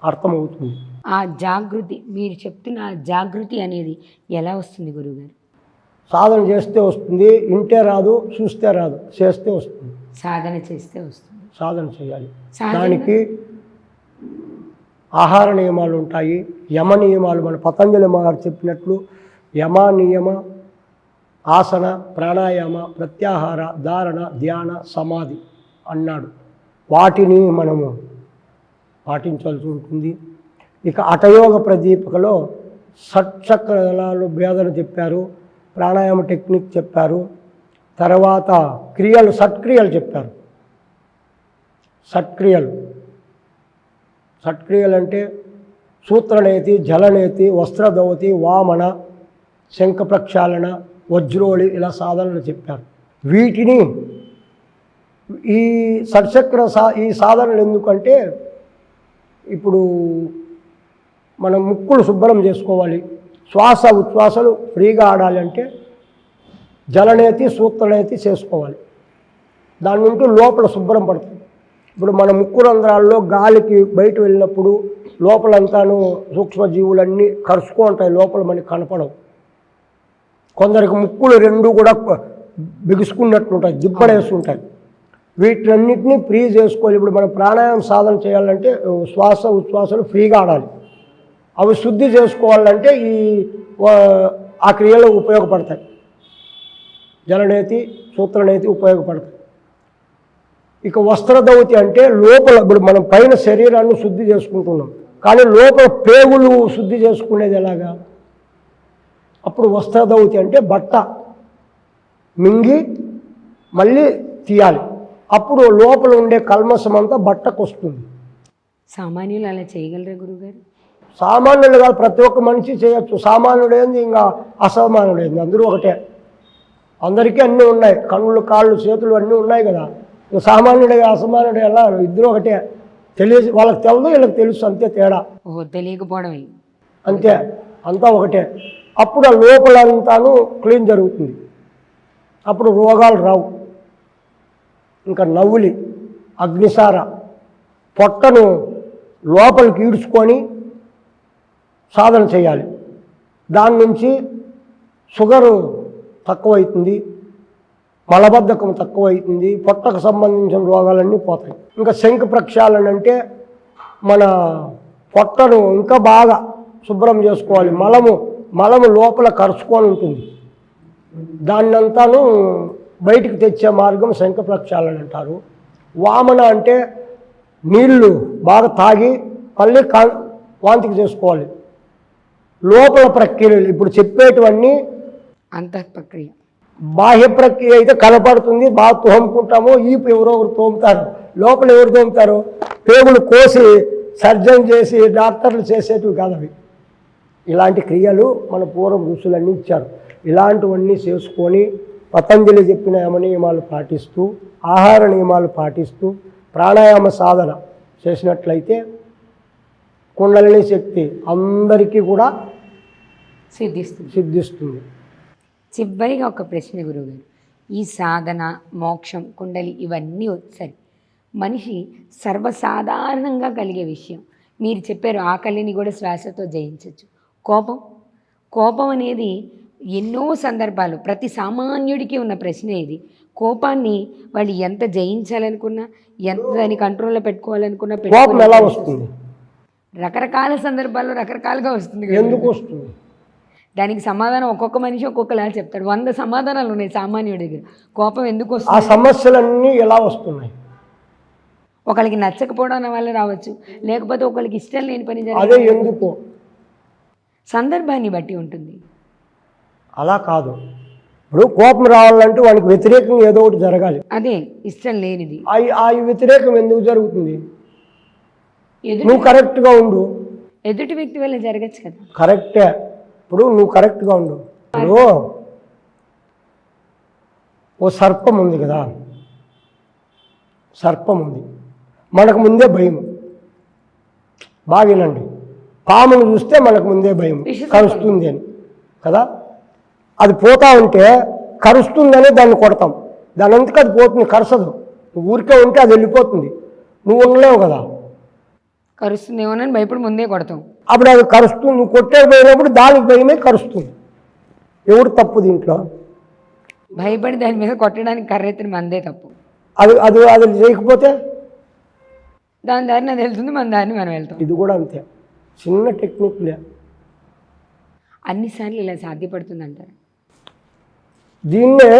అర్థమవుతుంది. ఆ జాగృతి, మీరు చెప్తున్న ఆ జాగృతి అనేది ఎలా వస్తుంది గురువుగారు? సాధన చేస్తే వస్తుంది, ఇంటే రాదు, చూస్తే రాదు, చేస్తే వస్తుంది. సాధన చేస్తే వస్తుంది. సాధన చేయాలి. దానికి ఆహార నియమాలు ఉంటాయి, యమ నియమాలు. మన పతంజలి మహర్షి చెప్పినట్లు యమ నియమ, ఆసన, ప్రాణాయామ, ప్రత్యాహార, ధారణ, ధ్యాన, సమాధి అన్నాడు. వాటిని మనము పాటించాల్సి ఉంటుంది. ఇక హఠయోగ ప్రదీపికలో షట్చక్రాలు భేదన చెప్పారు, ప్రాణాయామ టెక్నిక్ చెప్పారు, తర్వాత క్రియలు షట్క్రియలు చెప్పారు. షట్క్రియలు అంటే సూత్రనేతి, జలనేతి, వస్త్రధౌతి, వామన, శంఖ ప్రక్షాళన, వజ్రోళి ఇలా సాధనలు చెప్పారు. వీటిని ఈ షట్చక్ర ఈ సాధనలు ఎందుకంటే ఇప్పుడు మనం ముక్కులు శుభ్రం చేసుకోవాలి, శ్వాస ఉచ్ఛ్వాసలు ఫ్రీగా ఆడాలి అంటే జలనేతి, సూత్రనేతి చేసుకోవాలి. దాని నుండి లోపల శుభ్రం పడుతుంది. ఇప్పుడు మన ముక్కు రంధ్రాల్లో గాలికి బయట వెళ్ళినప్పుడు లోపలంతాను సూక్ష్మజీవులన్నీ కరుచుకో ఉంటాయి, లోపల మనకి కనపడవు. కొందరికి ముక్కులు రెండు కూడా బిగుసుకున్నట్లుంటాయి, దిబ్బడేస్తుంటాయి. వీటన్నిటిని ఫ్రీ చేసుకోవాలి. ఇప్పుడు మనం ప్రాణాయామం సాధన చేయాలంటే శ్వాస ఉచ్ఛ్వాసలు ఫ్రీగా ఆడాలి. అవి శుద్ధి చేసుకోవాలంటే ఆ క్రియలు ఉపయోగపడతాయి. జలనేతి, సూత్రనేతి ఉపయోగపడతాయి. ఇక వస్త్రధౌతి అంటే లోపల ఇప్పుడు మనం పైన శరీరాన్ని శుద్ధి చేసుకుంటున్నాం, కానీ లోపల పేగులు శుద్ధి చేసుకునేది ఎలాగా? అప్పుడు వస్త్రధౌతి అంటే బట్ట మింగి మళ్ళీ తీయాలి. అప్పుడు లోపల ఉండే కల్మషం అంతా బట్టకు వస్తుంది. సామాన్యులు అలా చేయగలరా గురుగారు? సామాన్యులు కాదు, ప్రతి ఒక్క మనిషి చేయొచ్చు. సామాన్యుడేంది ఇంకా అసామాన్యుడేంది, అందరూ ఒకటే. అందరికీ అన్నీ ఉన్నాయి, కన్నులు, కాళ్ళు, చేతులు అన్నీ ఉన్నాయి కదా. సామాన్యుడే అసామాన్యుడే ఎలా, ఇద్దరు ఒకటే. తెలియదు, వాళ్ళకి తెలియదు, వీళ్ళకి తెలుసు, అంతే తేడా. తెలియకపోవడం అంతే, అంతా ఒకటే. అప్పుడు ఆ లోపలంతాను క్లీన్ జరుగుతుంది, అప్పుడు రోగాలు రావు. ఇంకా నవ్వులి, అగ్నిసార, పొట్టను లోపలికి ఈడ్చుకొని సాధన చేయాలి. దాని నుంచి షుగరు తక్కువవుతుంది, మలబద్ధకం తక్కువవుతుంది, పొట్టకు సంబంధించిన రోగాలన్నీ పోతాయి. ఇంకా శంఖ ప్రక్షాళన అంటే మన పొట్టను ఇంకా బాగా శుభ్రం చేసుకోవాలి. మలము లోపల కరుచుకొని ఉంటుంది, దాన్నంతాను బయటికి తెచ్చే మార్గం శంఖ ప్రక్షాళన అంటారు. వామన అంటే నీళ్లు బాగా తాగి మళ్ళీ వాంతికి చేసుకోవాలి. లోపల ప్రక్రియలు ఇప్పుడు చెప్పేటివన్నీ అంతః ప్రక్రియ. బాహ్య ప్రక్రియ అయితే కనపడుతుంది, బాగా తోముకుంటాము, ఈపు ఎవరో ఒకరు తోముతారు. లోపల ఎవరు తోముతారు? పేగులు కోసి సర్జన్ చేసి డాక్టర్లు చేసేటివి కాదు అవి. ఇలాంటి క్రియలు మన పూర్వం ఋషులన్నీ ఇచ్చారు. ఇలాంటివన్నీ చేసుకొని పతంజలి చెప్పిన యమ నియమాలు పాటిస్తూ, ఆహార నియమాలు పాటిస్తూ ప్రాణాయామ సాధన చేసినట్లయితే కుండలిని శక్తి అందరికీ కూడా సిద్ధిస్తుంది. చివరిగా ఒక ప్రశ్న గురువుగారు, ఈ సాధన, మోక్షం, కుండలి ఇవన్నీ వచ్చాయి, మనిషి సర్వసాధారణంగా కలిగే విషయం మీరు చెప్పారు. ఆకలిని కూడా శ్వాసతో జయించవచ్చు. కోపం అనేది ఎన్నో సందర్భాలు ప్రతి సామాన్యుడికి ఉన్న ప్రశ్న ఇది. కోపాన్ని వాళ్ళు ఎంత జయించాలనుకున్నా, ఎంత దాన్ని కంట్రోల్లో పెట్టుకోవాలనుకున్నా ఎలా వస్తుంది? రకరకాల సందర్భాల్లో రకరకాలుగా వస్తుంది. ఎందుకు వస్తుంది? దానికి సమాధానం ఒక్కొక్క మనిషి ఒక్కొక్కలా చెప్తాడు. 100 సమాధానాలు ఉన్నాయి సామాన్యుడి దగ్గర. కోపం ఎందుకు వస్తుంది? ఆ సమస్యలన్నీ ఎలా వస్తున్నాయి? ఒకరికి నచ్చకపోవడం వల్ల రావచ్చు, లేకపోతే ఒకరికి ఇష్టం లేని పని అదే ఎందుకు? సందర్భాన్ని బట్టి ఉంటుంది. అలా కాదు, ఇప్పుడు కోపం రావాలంటే వానికి వ్యతిరేకంగా ఏదో ఒకటి జరగాలి. అదే ఇష్టం లేనిది. ఆ వ్యతిరేకం ఎందుకు జరుగుతుంది? నువ్వు కరెక్ట్గా ఉండు, ఎదుటి వ్యక్తి వల్ల జరగచ్చు కదా. కరెక్టే. ఇప్పుడు నువ్వు కరెక్ట్గా ఉండు. ఇప్పుడు ఓ సర్పం ఉంది కదా, సర్పం ఉంది, మనకు ముందే భయం. బాగా వినండి, పామును చూస్తే మనకు ముందే భయం, కరుస్తుంది అని కదా. అది పోతా ఉంటే కరుస్తుందని దాన్ని కొడతాం, దాని అంతకు అది పోతుంది, కరసదు. నువ్వు ఊరికే ఉంటే అది వెళ్ళిపోతుంది, నువ్వు ఉండలేవు కదా. కరుస్తుందేమోనని భయపడి ముందే కొడతాం. అప్పుడు అది కరుస్తుంది, నువ్వు కొట్టే పోయినప్పుడు దానికి భయమే కరుస్తుంది. ఎవరు తప్పు దీంట్లో? భయపడి దాని మీద కొట్టడానికి కర్రెత్తిన మందే తప్పు. అది అది అది చేయకపోతే దాని దారిని అది వెళ్తుంది, మన దారిని మనం వెళ్తాం. ఇది కూడా అంతే, చిన్న టెక్నిక్లే. అన్నిసార్లు ఇలా సాధ్యపడుతుంది అంటారు. దీన్నే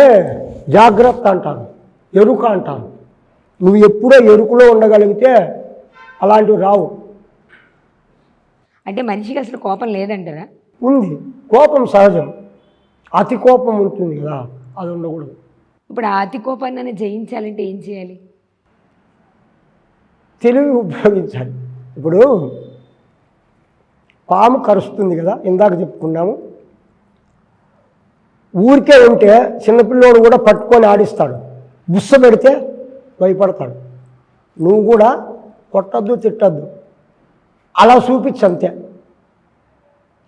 జాగ్రత్త అంటారు, ఎరుక అంటారు. నువ్వు ఎప్పుడో ఎరుకులో ఉండగలిగితే అలాంటివి రావు. అంటే మనిషికి అసలు కోపం లేదంటారా? ఉంది. కోపం సహజం. అతి కోపం ఉంటుంది కదా, అది ఉండకూడదు. ఇప్పుడు ఆ అతి కోపాన్ని జయించాలంటే ఏం చేయాలి? తెలివి ఉపయోగించాలి. ఇప్పుడు పాము కరుస్తుంది కదా, ఇందాక చెప్పుకున్నాము. ఊరికే ఉంటే చిన్నపిల్లోడు కూడా పట్టుకొని ఆడిస్తాడు, బుస్స పెడితే భయపడతాడు. నువ్వు కూడా కొట్టద్దు, తిట్టద్దు, అలా చూపించు అంతే.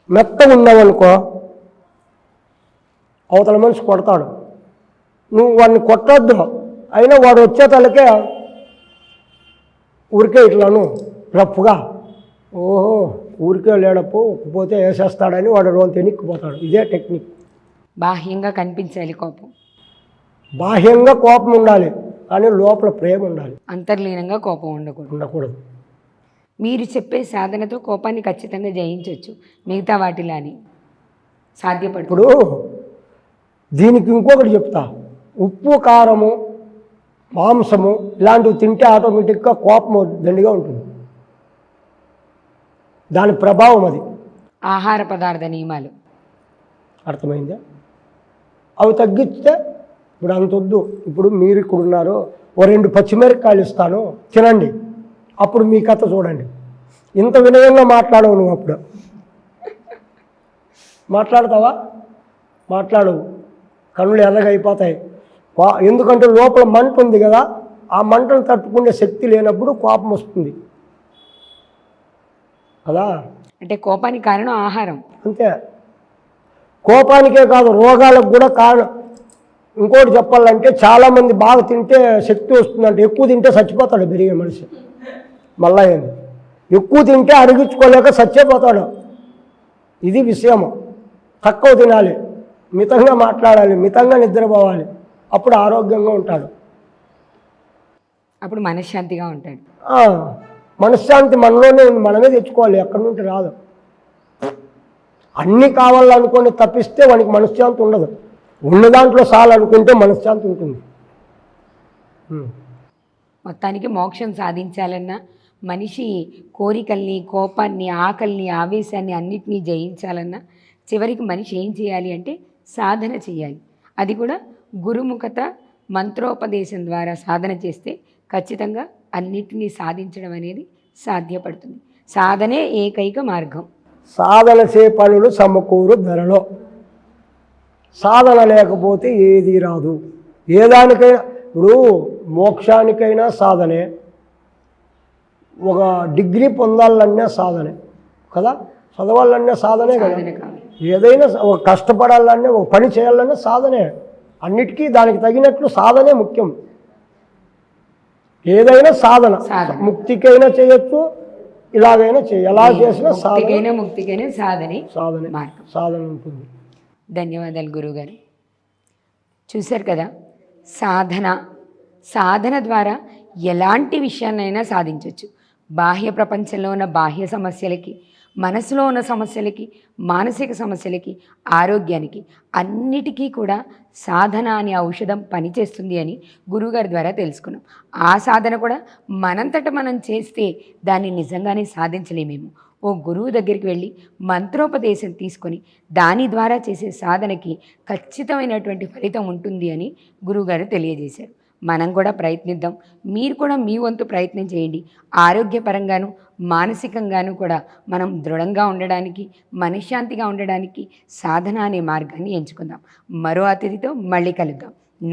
మెత్తగా ఉన్నావనుకో అవతల మనిషి కొడతాడు, నువ్వు వాడిని కొట్టద్దు, అయినా వాడు వచ్చే తలకే ఊరికే ఇట్లాను రఫ్గా, ఓహో ఊరికే లేడప్పు పోతే వేసేస్తాడని వాడు రోజు ఎనిక్కిపోతాడు. ఇదే టెక్నిక్. బాహ్యంగా కనిపించాలి కోపం, బాహ్యంగా కోపం ఉండాలి, కానీ లోపల ప్రేమ ఉండాలి. అంతర్లీనంగా కోపం ఉండకూడదు. మీరు చెప్పే సాధనతో కోపాన్ని ఖచ్చితంగా జయించవచ్చు, మిగతా వాటిలాని సాధ్యపడు. ఇప్పుడు దీనికి ఇంకొకటి చెప్తా. ఉప్పు, కారము, మాంసము ఇలాంటివి తింటే ఆటోమేటిక్గా కోపం దండిగా ఉంటుంది. దాని ప్రభావం అది. ఆహార పదార్థ నియమాలు అర్థమైందా? అవి తగ్గిస్తే ఇప్పుడు అంత వద్దు. ఇప్పుడు మీరు ఇక్కడ ఉన్నారు, ఓ 2 పచ్చిమిరపకాయలు ఇస్తాను తినండి, అప్పుడు మీ కథ చూడండి. ఇంత వినయంగా మాట్లాడవు నువ్వు. అప్పుడు మాట్లాడతావా? మాట్లాడవు, కన్నులు ఎర్రగైపోతాయి. ఎందుకంటే లోపల మంట ఉంది కదా, ఆ మంటను తట్టుకునే శక్తి లేనప్పుడు కోపం వస్తుంది కదా. అంటే కోపానికి కారణం ఆహారం. అంతే. కోపానికే కాదు, రోగాలకు కూడా కారణం. ఇంకోటి చెప్పాలంటే చాలామంది బాగా తింటే శక్తి వస్తుందంటే, ఎక్కువ తింటే చచ్చిపోతాడు పెరిగే మనిషి. మళ్ళా ఏంది, ఎక్కువ తింటే అరిగించుకోలేక చచ్చిపోతాడు. ఇది విషయము. తక్కువ తినాలి, మితంగా మాట్లాడాలి, మితంగా నిద్రపోవాలి, అప్పుడు ఆరోగ్యంగా ఉంటాడు, అప్పుడు మనశ్శాంతిగా ఉంటాడు. మనశ్శాంతి మనలోనే ఉంది, మనమే తెచ్చుకోవాలి, ఎక్కడి నుండి రాదు. అన్నీ కావాలనుకొని తప్పిస్తే వానికి మనశ్శాంతి ఉండదు. ఉన్న దాంట్లో చాలనుకుంటే మనశ్శాంతి ఉంటుంది. మొత్తానికి మోక్షం సాధించాలన్నా, మనిషి కోరికల్ని, కోపాన్ని, ఆకలిని, ఆవేశాన్ని అన్నిటినీ జయించాలన్నా చివరికి మనిషి ఏం చేయాలి అంటే సాధన చేయాలి. అది కూడా గురుముఖత మంత్రోపదేశం ద్వారా సాధన చేస్తే ఖచ్చితంగా అన్నిటినీ సాధించడం అనేది సాధ్యపడుతుంది. సాధనే ఏకైక మార్గం. సాధన చే పనులు సమకూరు ధరలో. సాధన లేకపోతే ఏది రాదు. ఏదానికైనా, ఇప్పుడు మోక్షానికైనా సాధనే, ఒక డిగ్రీ పొందాలన్నా సాధనే కదా, చదవాలన్నా సాధనే కదా, ఏదైనా ఒక కష్టపడాలన్నా, ఒక పని చేయాలన్నా సాధనే. అన్నిటికీ దానికి తగినట్లు సాధనే ముఖ్యం. ఏదైనా సాధన, ముక్తికైనా చేయొచ్చు, ఇలాగైనా ఎలా చేసినా సాధన, ముక్తికైనా సాధనే సాధన ఉంటుంది. ధన్యవాదాలు గురువుగారు. చూశారు కదా, సాధన ద్వారా ఎలాంటి విషయాన్నైనా సాధించవచ్చు. బాహ్య ప్రపంచంలో ఉన్న బాహ్య సమస్యలకి, మనసులో ఉన్న సమస్యలకి, మానసిక సమస్యలకి, ఆరోగ్యానికి అన్నిటికీ కూడా సాధన అనే ఔషధం పనిచేస్తుంది అని గురువుగారి ద్వారా తెలుసుకున్నాం. ఆ సాధన కూడా మనంతట మనం చేస్తే దాన్ని నిజంగానే సాధించలేమేమో. ఓ గురువు దగ్గరికి వెళ్ళి మంత్రోపదేశం తీసుకొని దాని ద్వారా చేసే సాధనకి ఖచ్చితమైనటువంటి ఫలితం ఉంటుంది అని గురువుగారు తెలియజేశారు. మనం కూడా ప్రయత్నిద్దాం. మీరు కూడా మీ వంతు ప్రయత్నం చేయండి. ఆరోగ్యపరంగాను, మానసికంగాను కూడా మనం దృఢంగా ఉండడానికి, మనశ్శాంతిగా ఉండడానికి సాధన అనే మార్గాన్ని ఎంచుకుందాం. మరో అతిథితో మళ్ళీ కలుద్దాం.